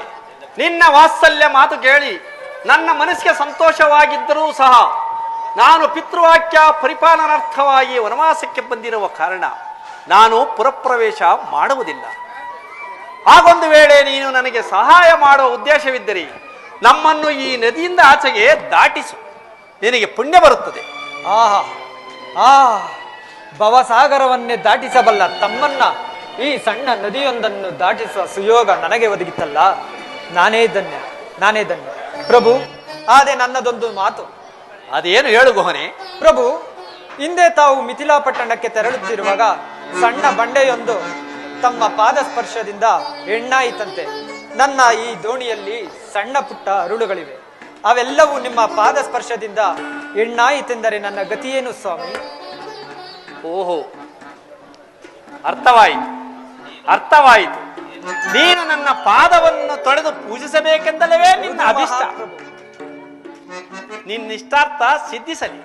Speaker 6: ನಿನ್ನ ವಾತ್ಸಲ್ಯ ಮಾತು ಕೇಳಿ ನನ್ನ ಮನಸ್ಸಿಗೆ ಸಂತೋಷವಾಗಿದ್ದರೂ ಸಹ ನಾನು ಪಿತೃವಾಕ್ಯ ಪರಿಪಾಲನಾರ್ಥವಾಗಿ ವನವಾಸಕ್ಕೆ ಬಂದಿರುವ ಕಾರಣ ನಾನು ಪುರಪ್ರವೇಶ ಮಾಡುವುದಿಲ್ಲ. ಹಾಗೊಂದು ವೇಳೆ ನೀನು ನನಗೆ ಸಹಾಯ ಮಾಡುವ ಉದ್ದೇಶವಿದ್ದರೆ ನಮ್ಮನ್ನು ಈ ನದಿಯಿಂದ ಆಚೆಗೆ ದಾಟಿಸು, ನಿನಗೆ ಪುಣ್ಯ ಬರುತ್ತದೆ.
Speaker 4: ಆಹಾ ಆ ಭವಸಾಗರವನ್ನೇ ದಾಟಿಸಬಲ್ಲ ತಮ್ಮನ್ನ ಈ ಸಣ್ಣ ನದಿಯೊಂದನ್ನು ದಾಟಿಸುವ ಸುಯೋಗ ನನಗೆ ಒದಗಿತ್ತಲ್ಲ. ನಾನೇ ಧನ್ಯ ಪ್ರಭು. ಆದ್ರೆ ನನ್ನದೊಂದು ಮಾತು.
Speaker 6: ಅದೇನು ಹೇಳು ಗುಹನೆ.
Speaker 4: ಪ್ರಭು, ಹಿಂದೆ ತಾವು ಮಿಥಿಲಾ ಪಟ್ಟಣಕ್ಕೆ ತೆರಳುತ್ತಿರುವಾಗ ಸಣ್ಣ ಬಂಡೆಯೊಂದು ತಮ್ಮ ಪಾದ ಸ್ಪರ್ಶದಿಂದ ಹೆಣ್ಣಾಯಿತಂತೆ. ನನ್ನ ಈ ದೋಣಿಯಲ್ಲಿ ಸಣ್ಣ ಪುಟ್ಟ ಅರುಳುಗಳಿವೆ. ಅವೆಲ್ಲವೂ ನಿಮ್ಮ ಪಾದ ಸ್ಪರ್ಶದಿಂದ ಹೆಣ್ಣಾಯಿತೆಂದರೆ ನನ್ನ ಗತಿಯೇನು ಸ್ವಾಮಿ?
Speaker 6: ಓಹೋ, ಅರ್ಥವಾಯಿತು. ನೀನು ನನ್ನ ಪಾದವನ್ನು ತೊಳೆದು ಪೂಜಿಸಬೇಕೆಂದಲವೇ ನಿನ್ನ ಅಭಿಷ್ಟ. ನಿನ್ನ ಇಷ್ಟಾರ್ಥ ಸಿದ್ಧಿಸಲಿ.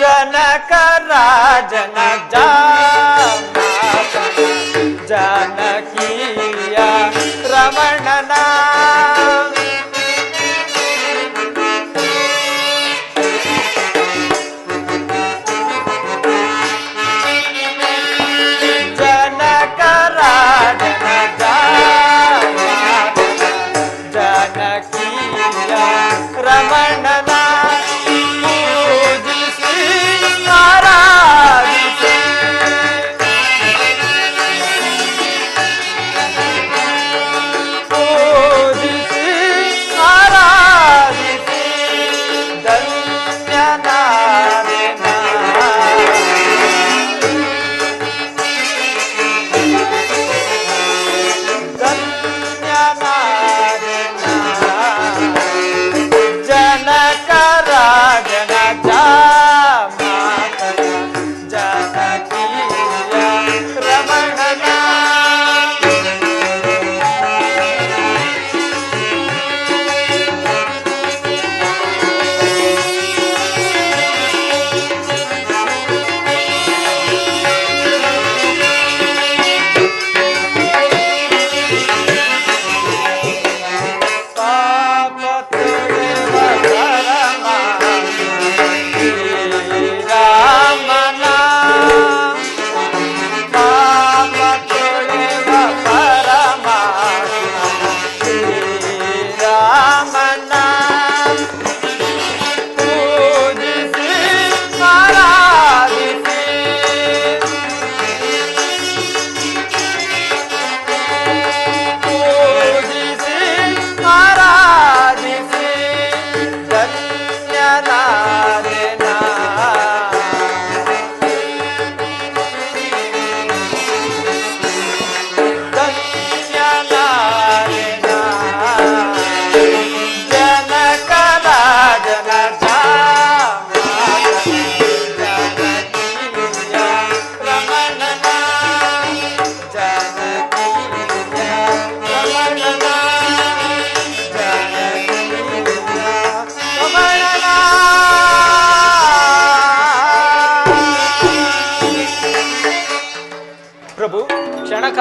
Speaker 4: ಜನಕ ರಾಜನ ಜನಕೀಯ ರಮಣನ ಜನಕ ರಾಜನ ಜನಕೀಯ ರಮಣನ Oh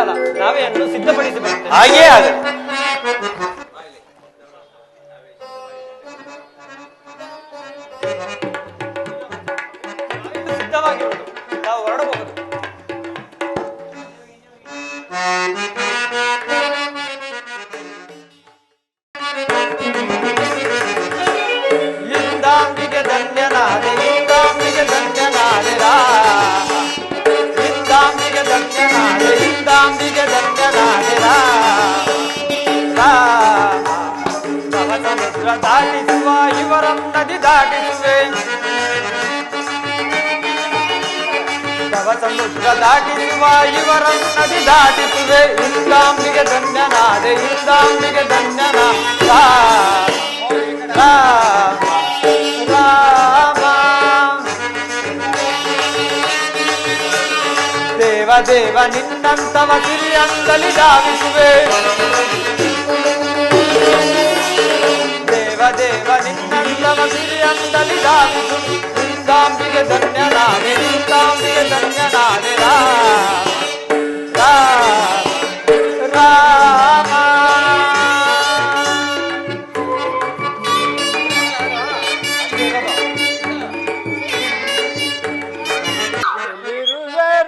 Speaker 4: ಕುಶಲ. ನಾವೇ ಅನ್ನು ಸಿದ್ಧಪಡಿಸಿ ಬರ್ತೇವೆ.
Speaker 6: ಹಾಗೇ ಆಗಲಿ.
Speaker 4: ಸಿದ್ಧವಾಗಿರುವುದು, ನಾವು ಹೊರಡಬಹುದು. ಇಂದಾಂಬಿಗೆ ಧನ್ಯನಾದೆ, ಇಂದಾಂಬಿಗೆ ಧನ್ಯನಾದೆ ರಾಮ. ಇಂದಾಂಬಿಗೆ ಧನ್ಯನಾದೆ, ಇಂದಾಂಬಿಗೆ ಧನ್ಯನಾದೆ ರಾಮ. ತವ ಸಮುದ್ರ ದಾಟಿಸುವ ಇವರಂ ನದಿ ದಾಟಿಸುವೆ. ತವ ಸಮುದ್ರ ದಾಟಿಸುವ ಇವರಂ ನದಿ ದಾಟಿಸುವೆ. ಇಂದಾಂಬಿಗೆ ಧನ್ಯನಾದೆ, ಇಂದಾಂಬಿಗೆ ಧನ್ಯನಾದ ರಾಮ ರಾಮ. ದೇವ ದೇವ ನಿನ್ನಂತವ ಸಿರಿಯಂದಲಿ ಧಾವಿಸುವೆ. ದೇವ ದೇವ ನಿನ್ನಂತವ ಸಿರಿಯಂದಲಿ ಧಾವಿಸುವೆ. ಇಂದಾಂಬಿಗೆ ಧನ್ಯನಾದೆ, ಇಂದಾಂಬಿಗೆ ಧನ್ಯನಾದೆ ರಾಮ ರಾಮ.
Speaker 1: ಎಲ್ಲಿರುವೆ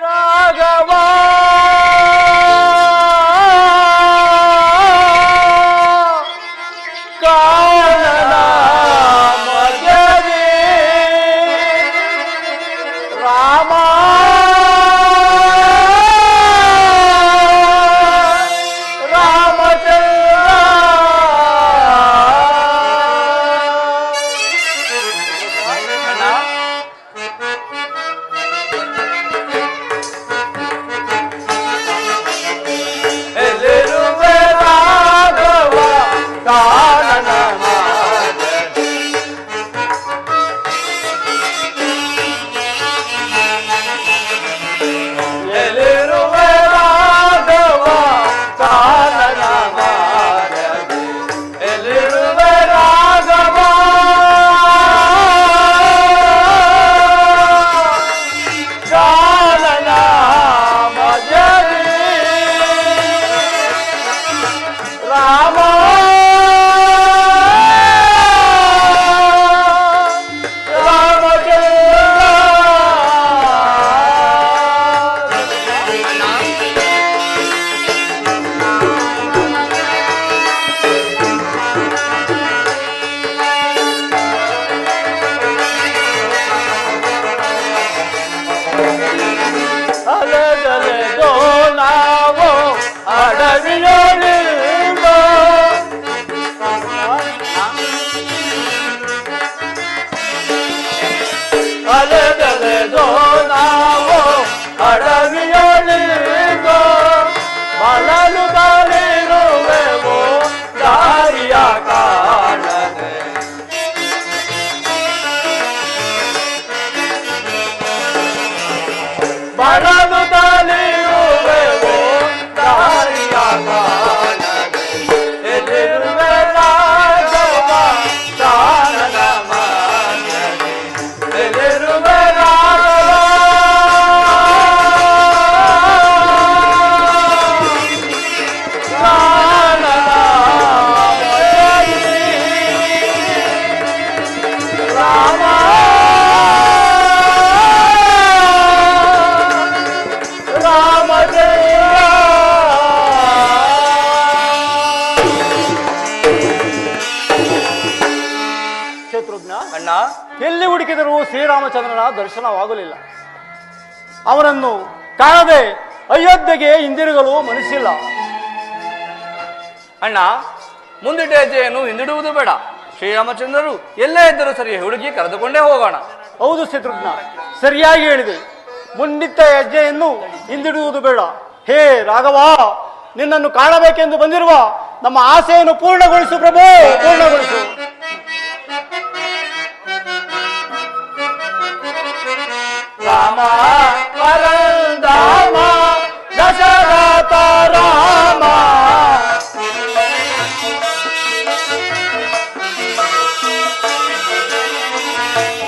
Speaker 1: ರಾಘವ ಕಾನನ ಮಧ್ಯೆ ರಾಮ ಅಲೆದಲೆದೋ ನಾವು ಅಡವಿಯೊಳಿಗೋ ಬಳಲು ಬಲಿರುವೆವೋ ದಾರಿಯ ಕಾಣದೆ ಬಳಲು ಬಲಿರುವೆವೋ ದಾರಿಯ ಕಾಣದೆ ಎದಿರುವೆ ರಾಘವ ಕಾನನ ಮಾನ್ಯದೆ ಎದಿರುವೆ ಶತ್ರುಘ್ನ
Speaker 2: ಅಣ್ಣ,
Speaker 1: ಎಲ್ಲಿ ಹುಡುಕಿದರೂ ಶ್ರೀರಾಮಚಂದ್ರನ ದರ್ಶನವಾಗಲಿಲ್ಲ. ಅವನನ್ನು ಕಾಣದೆ ಅಯೋಧ್ಯೆಗೆ ಹಿಂದಿರುಗಲು ಮನಸ್ಸಿಲ್ಲ.
Speaker 2: ಅಣ್ಣ, ಮುಂದಿಟ್ಟ ಹೆಜ್ಜೆಯನ್ನು ಹಿಂದಿಡುವುದು ಬೇಡ. ಶ್ರೀರಾಮಚಂದ್ರರು ಎಲ್ಲೇ ಇದ್ದರೂ ಸರಿ ಹುಡುಗಿ ಕರೆದುಕೊಂಡೇ ಹೋಗೋಣ.
Speaker 1: ಹೌದು ಶತ್ರುಘ್ನ, ಸರಿಯಾಗಿ ಹೇಳಿದೆ. ಮುಂದಿಟ್ಟ ಹೆಜ್ಜೆಯನ್ನು ಹಿಂದಿಡುವುದು ಬೇಡ. ಹೇ ರಾಘವ, ನಿನ್ನನ್ನು ಕಾಣಬೇಕೆಂದು ಬಂದಿರುವ ನಮ್ಮ ಆಸೆಯನ್ನು ಪೂರ್ಣಗೊಳಿಸು ಪ್ರಭು, ಪೂರ್ಣಗೊಳಿಸು. ರಾಮ ಪರಂಧಾಮ ದಶರಥ ರಾಮ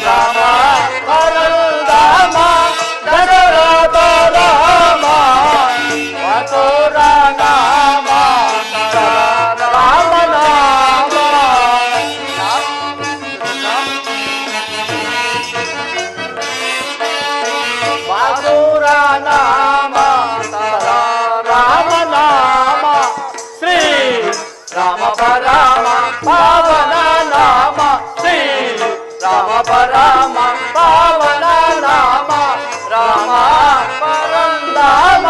Speaker 1: ರಾಮ ಪರಂಧಾಮ ದಶರಥ ರಾಮ
Speaker 2: ಪರಮ ಪಾವನ ನಾಮ ಶ್ರೀ ರಾಮ ಪರಮ ಪಾವನ ನಾಮ ರಾಮ ಪರಂಧಾಮ.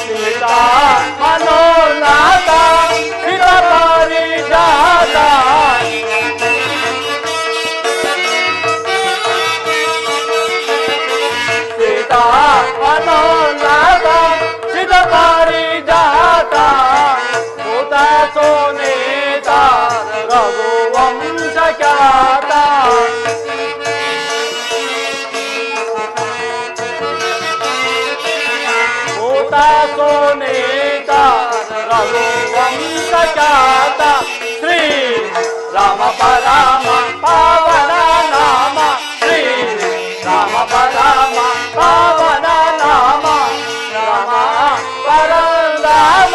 Speaker 2: ಸೀತಾ ಮನೋನಾಥ ಹಿತ ಪಾರಿಜಾತ ಸೀತಾ ಮನೋನಾಥ ಹಿತ ಪಾರಿಜಾತ ಭೂತ ಸೋನೇತ ರಘುವಂಶ ಖ್ಯಾತ ಭೂತ ಸೋನೇತ ರಘುವಂಶ ಖ್ಯಾತ ಶ್ರೀ ರಾಮ ಪರಮ ಪಾವನ ನಾಮ ಶ್ರೀ ರಾಮ ಪರಮ ಪಾವನ ನಾಮ ರಾಮ ಪರಂಧಾಮ.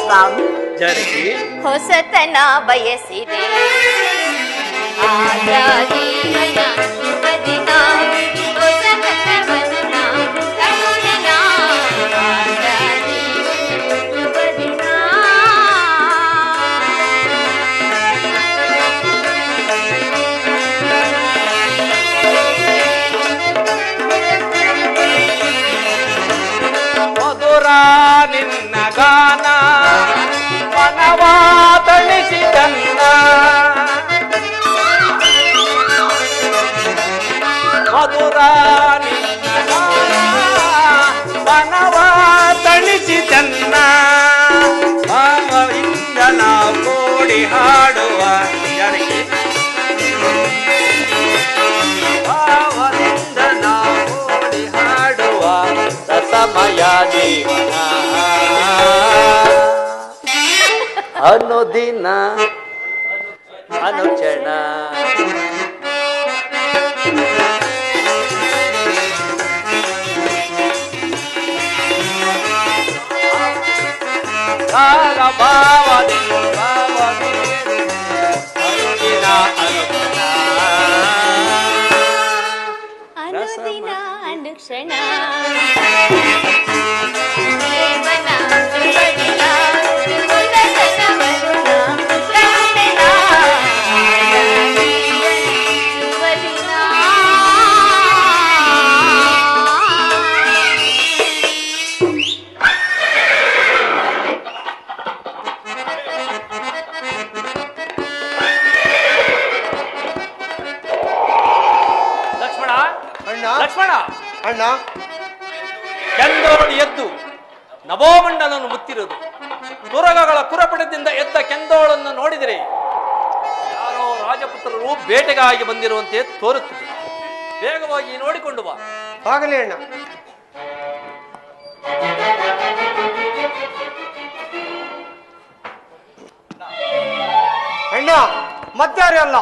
Speaker 5: ಸ್ವಾಮಿ
Speaker 6: ಜಾನಕಿ,
Speaker 5: ಹೊಸತನ ಬಯಸಿದೆ ಆದ ಜೀವನ ಶುಭ ದಿನ ಹೊಸತನವನ್ನು ನಾ ಕಂಡೆನ. ಆದ ಜೀವನ ಶುಭ ದಿನ.
Speaker 6: ಮಧುರ ನಿನ್ನ ಗಾನ ಮನವ ತಣಿಸಿದನ್ನ. ಮಧುರ ನಿನ್ನ ಗಾನ ಮನವ ತಣಿಸಿದನ್ನ. ಭಾವದಿಂದ ನಾವು ಕೂಡಿ ಹಾಡುವ ಜನಕ್ಕೆ ಭಾವದಿಂದ ನಾವು ಕೂಡಿ ಹಾಡುವ ರಸಮಯ ಜೀವನ ಅನುದಿನ ಅನುಕ್ಷಣ. ರಾಗ ಭಾವದಿಂದ ಅನುದಿನ ಅನುಕ್ಷಣ.
Speaker 5: ಅನುದಿನ ಅನುಕ್ಷಣ ಜೀವನ ಶುಭ ದಿನ ಹೊಸತನವನ್ನು ನಾ ಕಂಡೆನ. ಶುಭ ದಿನ.
Speaker 6: ಲಕ್ಷ್ಮಣ,
Speaker 1: ಅಣ್ಣ
Speaker 6: ಲಕ್ಷ್ಮಣ,
Speaker 1: ಅಣ್ಣ
Speaker 6: ಕೆಂದೋಳು ಎದ್ದು ನಭೋಮಂಡಲನ್ನು ಮುತ್ತಿರುವುದು. ತುರಗಗಳ ಕುರಪಡದಿಂದ ಎದ್ದ ಕೆಂದೋಳನ್ನು ನೋಡಿದರೆ ಯಾರೋ ರಾಜಪುತ್ರರು ಬೇಟೆಗಾಗಿ ಬಂದಿರುವಂತೆ ತೋರುತ್ತದೆ. ಬೇಗವಾಗಿ ನೋಡಿಕೊಂಡು ಬಾ.
Speaker 1: ಆಗಲಿ ಅಣ್ಣ. ಅಣ್ಣ ಮತ್ತಾರೇ ಅಲ್ಲ,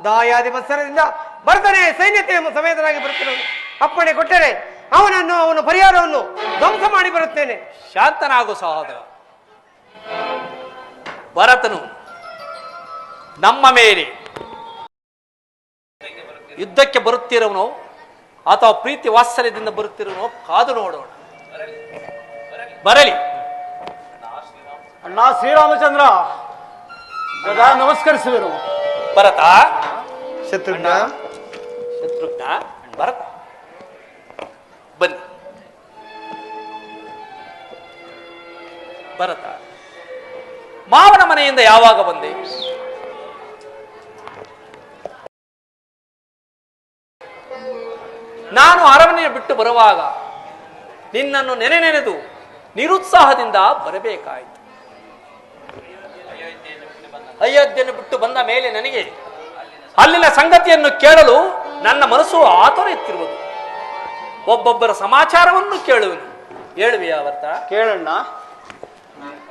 Speaker 1: ದಾಯಾದಿ ಮತ್ಸರದಿಂದ
Speaker 7: ಭರತನೇ ಸೈನ್ಯತೆ ಸಮೇತನಾಗಿ ಬರುತ್ತಿರುವನು. ಅಪ್ಪಣೆ ಕೊಟ್ಟರೆ ಅವನ ಪರಿಹಾರವನ್ನು ಧ್ವಂಸ ಮಾಡಿ ಬರುತ್ತೇನೆ.
Speaker 6: ಶಾಂತನಾಗು ಸಹೋದರ. ಭರತನು ನಮ್ಮ ಮೇಲೆ ಯುದ್ಧಕ್ಕೆ ಬರುತ್ತಿರುವನೋ ಅಥವಾ ಪ್ರೀತಿ ವಾತ್ಸಲ್ಯದಿಂದ ಬರುತ್ತಿರುವನೋ ಕಾದು ನೋಡೋಣ. ಬರಲಿ.
Speaker 1: ಅಣ್ಣ ಶ್ರೀರಾಮಚಂದ್ರ ಗದಾ ನಮಸ್ಕರಿಸುವೆನು.
Speaker 6: ಭರತ,
Speaker 7: ಶತ್ರುಘ್ನ,
Speaker 6: ಶತ್ರುಘ್ನ, ಭರತ ಬನ್ನಿ. ಭರತ, ಮಾವನ ಮನೆಯಿಂದ ಯಾವಾಗ ಬಂದೆ? ನಾನು ಅರಮನೆಯ ಬಿಟ್ಟು ಬರುವಾಗ ನಿನ್ನನ್ನು ನೆನೆದು ನಿರುತ್ಸಾಹದಿಂದ ಬರಬೇಕಾಯಿತು. ಅಯೋಧ್ಯೆಯನ್ನು ಬಿಟ್ಟು ಬಂದ ಮೇಲೆ ನನಗೆ ಅಲ್ಲಿನ ಸಂಗತಿಯನ್ನು ಕೇಳಲು ನನ್ನ ಮನಸ್ಸು ಆತುರ ಎತ್ತಿರುವುದು. ಒಬ್ಬೊಬ್ಬರ ಸಮಾಚಾರವನ್ನು ಕೇಳುವೆನು. ಹೇಳುವೆಯಾ ಭರತ?
Speaker 1: ಕೇಳಣ್ಣ.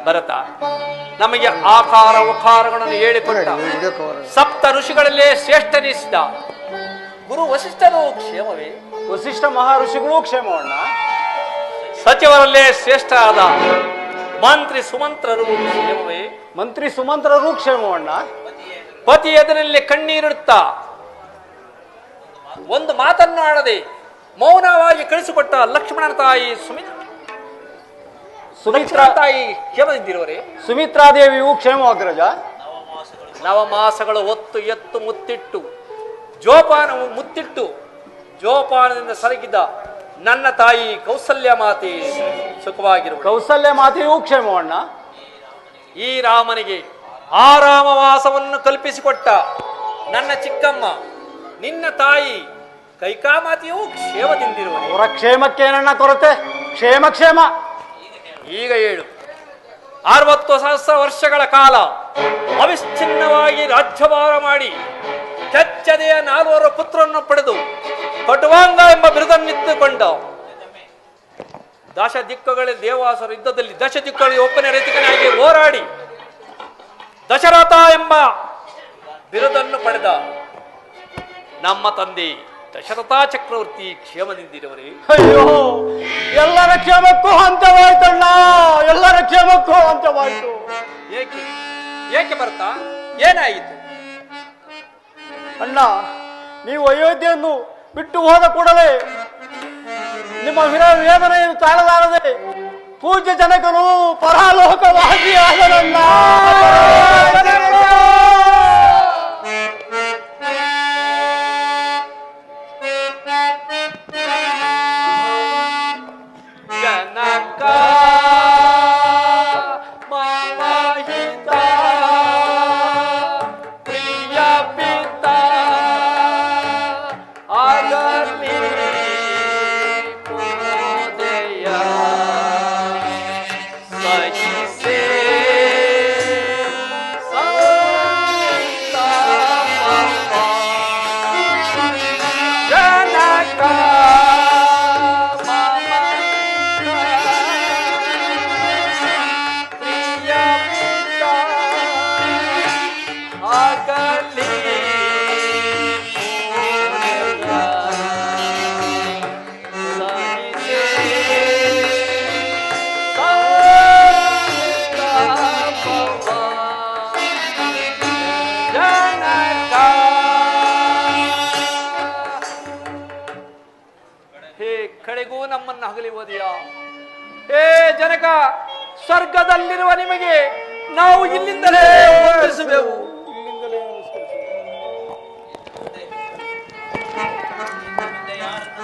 Speaker 6: ಭರತ, ನಮಗೆ ಆಕಾರ ಉಕಾರಗಳನ್ನು ಹೇಳಿಕೊಟ್ಟ ಸಪ್ತ ಋಷಿಗಳಲ್ಲೇ ಶ್ರೇಷ್ಠನಿಸಿದ ಗುರು ವಸಿಷ್ಠರು ಕ್ಷೇಮವೇ?
Speaker 1: ವಸಿಷ್ಠ ಮಹರ್ಷಿಗಳು ಕ್ಷೇಮವಣ್ಣ.
Speaker 6: ಸಚಿವರಲ್ಲೇ ಶ್ರೇಷ್ಠರಾದ ಮಂತ್ರಿ ಸುಮಂತ್ರರು ಕ್ಷೇಮವೇ?
Speaker 1: ಮಂತ್ರಿ ಸುಮಂತ್ರರು ಕ್ಷೇಮವಣ್ಣ.
Speaker 6: ಪತಿ ಎದುರಲ್ಲಿ ಕಣ್ಣೀರಿಡುತ್ತಾ ಒಂದು ಮಾತನ್ನು ಆಡದೆ ಮೌನವಾಗಿ ಕಳಿಸಿಕೊಟ್ಟ ಲಕ್ಷ್ಮಣನ ತಾಯಿ ಸುಮಿತ್ರಾ ತಾಯಿ ಕ್ಷೇಮದಿಂದಿರುವರೆ?
Speaker 1: ಸುಮಿತ್ರಾದೇವಿಯು ಕ್ಷೇಮವಾಗ್ರಜ.
Speaker 6: ನವಮಾಸಗಳು ಹೊತ್ತು ಎತ್ತು ಮುತ್ತಿಟ್ಟು ಜೋಪಾನವು ಮುತ್ತಿಟ್ಟು ಜೋಪಾನದಿಂದ ಸರಗಿದ ನನ್ನ ತಾಯಿ ಕೌಸಲ್ಯ ಮಾತೆ ಸುಖವಾಗಿರುವ.
Speaker 1: ಕೌಸಲ್ಯ ಮಾತೆಯೂ ಕ್ಷೇಮವಣ್ಣ.
Speaker 6: ಈ ರಾಮನಿಗೆ ಆರಾಮವಾಸವನ್ನು ಕಲ್ಪಿಸಿಕೊಟ್ಟ ನನ್ನ ಚಿಕ್ಕಮ್ಮ ನಿನ್ನ ತಾಯಿ ಕೈಕಾಮಾತೆಯೂ ಕ್ಷೇಮದಿಂದಿರುವ.
Speaker 1: ಅವರ ಕ್ಷೇಮಕ್ಕೇನಣ್ಣ ಕೊರತೆ? ಕ್ಷೇಮ ಕ್ಷೇಮ.
Speaker 6: ಈಗ ಹೇಳು. 60,000 ವರ್ಷಗಳ ಕಾಲ ಅವಿಚ್ಛಿನ್ನವಾಗಿ ರಾಜ್ಯಭಾರ ಮಾಡಿ ಕೆಚ್ಚದೆಯ 4 ಪುತ್ರರನ್ನು ಪಡೆದು ಕಟುವಾಂಗ ಎಂಬ ಬಿರುದನ್ನಿತ್ತುಕೊಂಡ ದಶ ದಿಕ್ಕುಗಳ ದೇವಾಸುರ ಯುದ್ಧದಲ್ಲಿ ದಶ ದಿಕ್ಕುಗಳಿಗೆ ಒಬ್ಬನೇ ರೈತಕನಾಗಿ ಹೋರಾಡಿ ದಶರಥ ಎಂಬ ಬಿರುದನ್ನು ಪಡೆದ ನಮ್ಮ ತಂದೆ ದಶರಥ ಚಕ್ರವರ್ತಿ ಕ್ಷೇಮದಿಂದಿರುವರೇ?
Speaker 1: ಅಯ್ಯೋ, ಎಲ್ಲರ ಕ್ಷೇಮಕ್ಕೂ ಅಂತ್ಯವಾಯ್ತಣ್ಣ. ಎಲ್ಲರ ಕ್ಷೇಮಕ್ಕೂ ಅಂತ್ಯವಾಯ್ತು.
Speaker 6: ಏಕೆ ಏಕೆ ಬರ್ತಾ? ಏನಾಯಿತು
Speaker 1: ಅಣ್ಣ, ನೀವು ಅಯೋಧ್ಯೆಯನ್ನು ಬಿಟ್ಟು ಹೋದ ಕೂಡಲೇ ನಿಮ್ಮ ವೇದನೆಯನ್ನು ತಾಳಲಾರದೆ ಪೂಜ್ಯ ಜನಕನು ಪರಲೋಕವಾಸಿಯಾದನಣ್ಣ.
Speaker 6: ಜನಕ ಮಮಹಿತ ಪ್ರಿಯ ಪಿತ ಆಗಲಿ ಮೋದಯ ಸಹಿಸೆ ಜನಕ ಕಡೆಗೂ ನಮ್ಮನ್ನು ಹಗಲಿ ಓದಿಯ. ಹೇ ಜನಕ, ಸ್ವರ್ಗದಲ್ಲಿರುವ ನಿಮಗೆ ನಾವು ಇಲ್ಲಿಂದಲೇ ವಂದಿಸುವೆವು.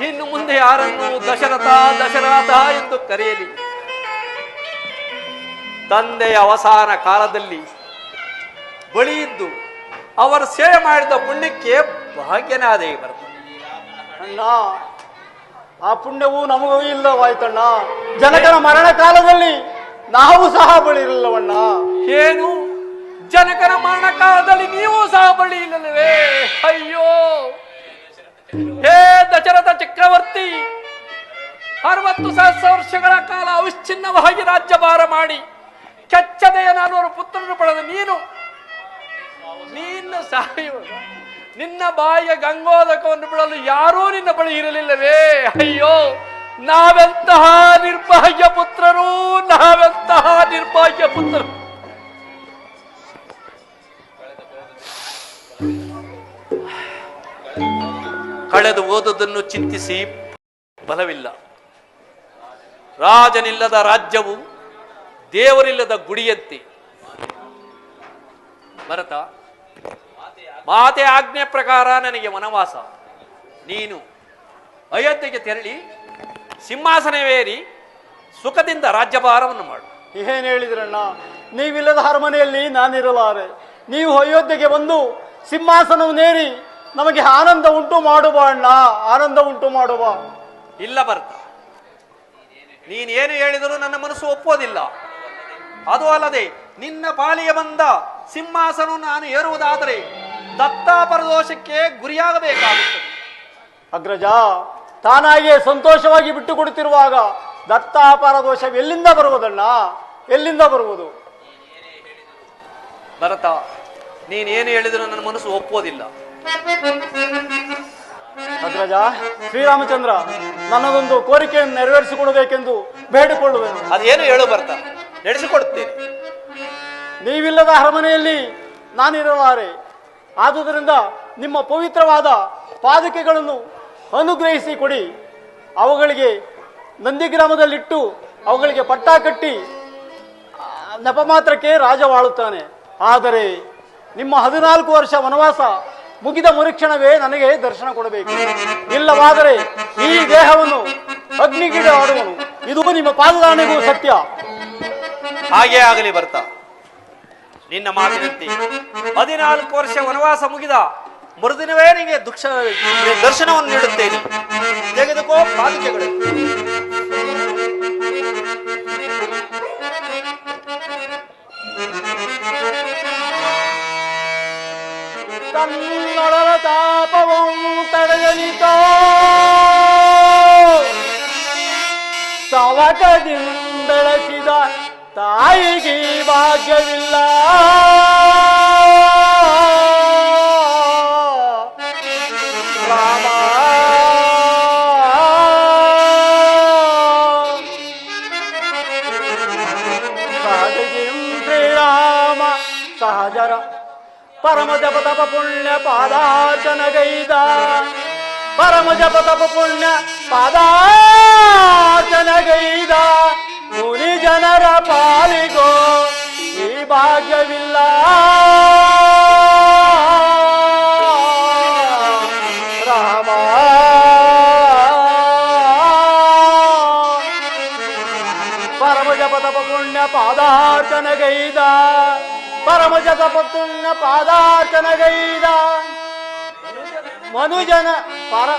Speaker 6: ಇನ್ನು ಮುಂದೆ ಯಾರನ್ನು ದಶರಥ ಎಂದು ಕರೆಯಲಿ. ತಂದೆಯ ಅವಸಾನ ಕಾಲದಲ್ಲಿ ಬಳಿಯಿದ್ದು ಅವರು ಸೇವೆ ಮಾಡಿದ ಪುಣ್ಯಕ್ಕೆ ಭಾಗ್ಯನಾದೇ ಬರ್ತದೆ.
Speaker 1: ಅಣ್ಣ, ಆ ಪುಣ್ಯವು ನಮಗೂ ಇಲ್ಲವಾಯ್ತಣ್ಣ. ಜನಕನ ಮರಣ ಕಾಲದಲ್ಲಿ ನಾವು ಸಹ ಬಳಿರಲಿಲ್ಲವಣ್ಣ.
Speaker 6: ಏನು, ಜನಕನ ಮರಣ ಕಾಲದಲ್ಲಿ ನೀವು ಸಹ ಬಳಿ ಇಲ್ಲವೇ? ಅಯ್ಯೋ, ಹೇ ದಶರಥ ಚಕ್ರವರ್ತಿ, 60,000 ವರ್ಷಗಳ ಕಾಲ ಅವಿಚ್ಛಿನ್ನವಾಗಿ ರಾಜ್ಯಭಾರ ಮಾಡಿ ಕೆಚ್ಚದೆಯ 400 ಪುತ್ರರನ್ನು ಪಡೆದ ನೀನು ಸಾಯುವ ನಿನ್ನ ಬಾಯಿಗೆ ಗಂಗೋದಕವನ್ನು ಬಿಡಲು ಯಾರೂ ನಿನ್ನ ಬಳಿ ಇರಲಿಲ್ಲವೇ? ಅಯ್ಯೋ, ನಾವೆಂತಹ ನಿರ್ಭಾಗ್ಯ ಪುತ್ರರು, ನಾವೆಂತಹ ನಿರ್ಭಾಗ್ಯ ಪುತ್ರರು. ಕಳೆದು ಓದುವುದನ್ನು ಚಿಂತಿಸಿ ಬಲವಿಲ್ಲ. ರಾಜನಿಲ್ಲದ ರಾಜ್ಯವು ದೇವರಿಲ್ಲದ ಗುಡಿಯಂತೆ. ಭರತ, ಮಾತೆ ಆಜ್ಞೆ ಪ್ರಕಾರ ನನಗೆ ವನವಾಸ. ನೀನು ಅಯೋಧ್ಯೆಗೆ ತೆರಳಿ ಸಿಂಹಾಸನವೇರಿ ಸುಖದಿಂದ ರಾಜ್ಯಭಾರವನ್ನು ಮಾಡು.
Speaker 1: ಏನ್ ಹೇಳಿದ್ರಣ್ಣ? ನೀವಿಲ್ಲದ ಅರಮನೆಯಲ್ಲಿ ನಾನಿರಲಾರೆ. ನೀವು ಅಯೋಧ್ಯೆಗೆ ಬಂದು ಸಿಂಹಾಸನವನ್ನೇರಿ ನಮಗೆ ಆನಂದ ಉಂಟು ಮಾಡುವ ಅಣ್ಣ, ಆನಂದ ಉಂಟು ಮಾಡುವ.
Speaker 6: ಇಲ್ಲ ಭರತ, ನೀನೇನು ಹೇಳಿದರೂ ನನ್ನ ಮನಸ್ಸು ಒಪ್ಪೋದಿಲ್ಲ. ಅದು ಅಲ್ಲದೆ ನಿನ್ನ ಪಾಲಿಗೆ ಬಂದ ಸಿಂಹಾಸನ ನಾನು ಏರುವುದಾದರೆ ದತ್ತಾಪರದೋಷಕ್ಕೆ ಗುರಿಯಾಗಬೇಕಾಗುತ್ತದೆ.
Speaker 1: ಅಗ್ರಜ, ತಾನಾಗಿಯೇ ಸಂತೋಷವಾಗಿ ಬಿಟ್ಟು ಕೊಡುತ್ತಿರುವಾಗ ದತ್ತಾಪರದೋಷ ಎಲ್ಲಿಂದ ಬರುವುದಣ್ಣ? ಎಲ್ಲಿಂದ ಬರುವುದು?
Speaker 6: ಭರತ, ನೀನೇನು ಹೇಳಿದರೂ ನನ್ನ ಮನಸ್ಸು ಒಪ್ಪೋದಿಲ್ಲ.
Speaker 1: ಅಗ್ರಜ, ಶ್ರೀರಾಮಚಂದ್ರ ನನ್ನದೊಂದು ಕೋರಿಕೆಯನ್ನು ನೆರವೇರಿಸಿಕೊಡಬೇಕೆಂದು ಬೇಡಿಕೊಳ್ಳುವೆನು.
Speaker 6: ಅದೇನು ಹೇಳು ಭರತ, ನಡೆಸಿಕೊಡುತ್ತೇನೆ.
Speaker 1: ನೀವಿಲ್ಲದ ಅರಮನೆಯಲ್ಲಿ ನಾನಿರಲಾರೆ. ಆದುದರಿಂದ ನಿಮ್ಮ ಪವಿತ್ರವಾದ ಪಾದುಕೆಗಳನ್ನು ಅನುಗ್ರಹಿಸಿ ಕೊಡಿ. ಅವುಗಳಿಗೆ ನಂದಿಗ್ರಾಮದಲ್ಲಿಟ್ಟು ಅವುಗಳಿಗೆ ಪಟ್ಟ ಕಟ್ಟಿ ನೆಪ ಮಾತ್ರಕ್ಕೆ ರಾಜವಾಳುತ್ತಾನೆ. ಆದರೆ ನಿಮ್ಮ 14 ವರ್ಷ ವನವಾಸ ಮುಗಿದ ಮರುಕ್ಷಣವೇ ನನಗೆ ದರ್ಶನ ಕೊಡಬೇಕು. ಇಲ್ಲವಾದರೆ ಈ ದೇಹವನ್ನು ಅಗ್ನಿಗಿಡ ಆಡುವನು. ಇದು ನಿಮ್ಮ ಪಾದದಾಣೆಗೂ ಸತ್ಯ.
Speaker 6: ಹಾಗೇ ಆಗಲಿ ಭರತ, ನಿನ್ನ ಮಾತಿನಂತೆ 14 ವರ್ಷ ವನವಾಸ ಮುಗಿದ ಮರುದಿನವೇ ನಿಮಗೆ ದರ್ಶನವನ್ನು ನೀಡುತ್ತೇನೆ. ತೆಗೆದುಕೋ ಪಾದುಕೆಗಳು.
Speaker 1: ತನ್ನೊಡಲ ತಾಪವನ್ನು ತಡೆಯಲಿತೋ ತವಕದಿಂದೆಳಸಿದ ತಾಯಿಗೆ ಭಾಗ್ಯವಿಲ್ಲ. ರಾಮ ಶ್ರೀರಾಮ ಸಹಜರ ಪರಮ ಜಪ ತಪ ಪುಣ್ಯ ಪಾದಾರ್ಚನಗೈದ, ಪರಮ ಜಪ ತಪ ಪುಣ್ಯ ಪಾದಾರ್ಚನಗೈದ ಮುನಿ ಜನರ ಪಾಲಿಗೋ ಈ ಭಾಗ್ಯವಿಲ್ಲ. ರಾಮ ಪರಮ ಜಪ ತಪ ಪುಣ್ಯ ಪಾದಾರ್ಚನಗೈದ, ಪರಮ ಜಪ ಪುಣ್ಯ ಪಾದಾರ್ಚನಗೈದ ಮನುಜನ ಪರ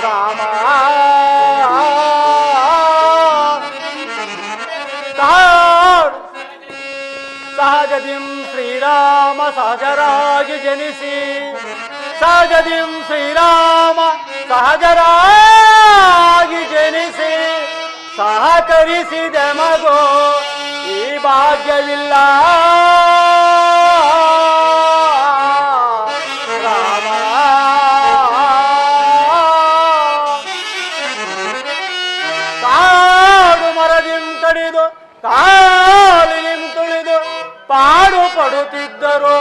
Speaker 1: ರಾಮ ಸಹಜದಿಂ ಶ್ರೀರಾಮ ಸಹಜರಾಗಿ ಜನಿಸಿ, ಸಹಜದಿಂ ಶ್ರೀರಾಮ ಸಹಜರಾಗಿ ಜನಿಸಿ ಸಹಕರಿಸಿದ ಮಗೋ ಈ ಭಾಗ್ಯವಿಲ್ಲ. ರಾಮ ಕಾಡು ಮರದಿಂ ಕಡಿದು ಕಾಲಿನಿಂ ತುಳಿದು ಪಾಡು ಪಡುತ್ತಿದ್ದರು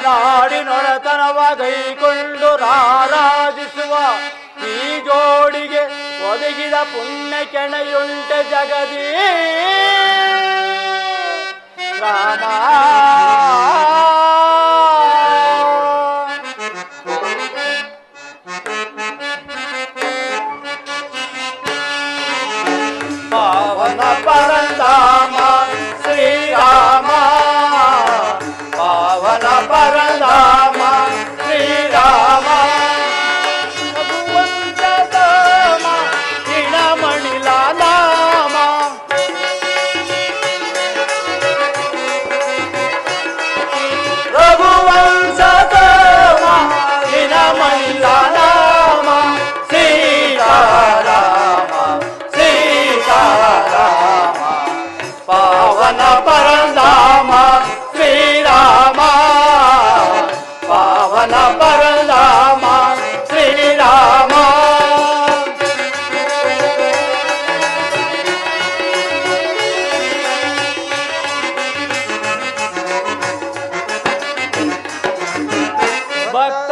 Speaker 1: ನಾಡಿನೊಡತನವ ಗೈಕೊಂಡು ರಾರಾಜಿಸುವ ಈ ಜೋಡಿಗೆ ಒದಗಿದ ಪುಣ್ಯ ಕೆಣೆಯುಂಟೆ ಜಗದಿ. ರಾಮ ಪಾವನ ಪರಂಧಾಮ ಶ್ರೀರಾಮ, ಪಾವನ ಪರಂಧಾಮ ಶ್ರೀರಾಮ, ರಘುವಂಶಧಾಮ ಗಿಣಮಣಿಲ ನಾಮ, ರಘುವಂಶಧಾಮ ಗಿಣಮಣಿಲ ನಾಮ ಸೀತಾರಾಮ ಸೀತಾರಾಮ ಪಾವನ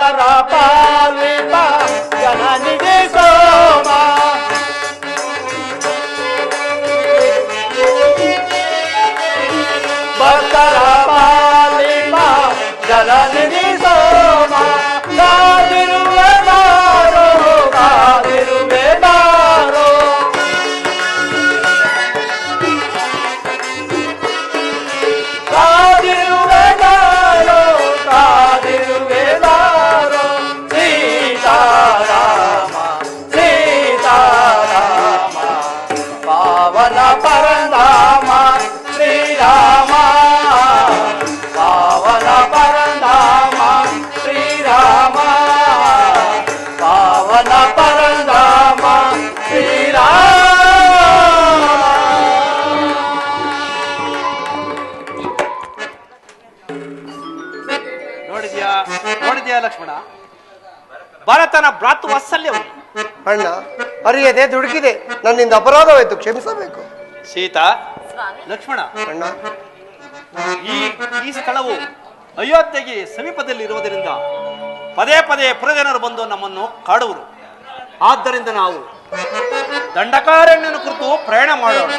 Speaker 1: ಭಕ್ತರ ಪಾಲಿತ ಜನನಿಗೆ ಸೋಮ ಭಕ್ತರ ಪಾಲಿತ ಜನನಿಗೆ ಸೋಮ ಕಾದಿರುವೆ ಬಾರೋ ಕಾದಿರುವೆ ಬಾರೋ ಕಾದಿರುವೆ ಬಾರೋ ಕಾದಿರುವೆ ಬಾರೋ ಸೀತಾರಾಮ ಸೀತಾರಾಮ ಪಾವನ ಪರಂಧಾಮ ಶ್ರೀರಾಮ ಪಾವನ ಪರಂಧಾಮ ಶ್ರೀರಾಮ ಪಾವನ ಪರಂಧಾಮ ಶ್ರೀರಾಮ.
Speaker 6: ನೋಡಿದ್ಯಾ ಲಕ್ಷ್ಮಣ, ಭರತನ ಭ್ರಾತೃ ವಾತ್ಸಲ್ಯವನ್ನು.
Speaker 7: ಅಣ್ಣ, ಅರಿಯದೆ ದುಡುಕಿದೆ, ನನ್ನಿಂದ ಅಪರಾಧವಾಯ್ತು, ಕ್ಷಮಿಸಬೇಕು.
Speaker 6: ಸೀತಾ, ಲಕ್ಷ್ಮಣ,
Speaker 7: ಅಣ್ಣ,
Speaker 6: ಈ ಸ್ಥಳವು ಅಯೋಧ್ಯೆಗೆ ಸಮೀಪದಲ್ಲಿರುವುದರಿಂದ ಪದೇ ಪದೇ ಪುರಜನರು ಬಂದು ನಮ್ಮನ್ನು ಕಾಡುವರು. ಆದ್ದರಿಂದ ನಾವು ದಂಡಕಾರಣ್ಯನ ಕುರಿತು ಪ್ರಯಾಣ ಮಾಡೋಣ.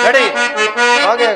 Speaker 6: ನಡೆ.
Speaker 7: ಹಾಗೆ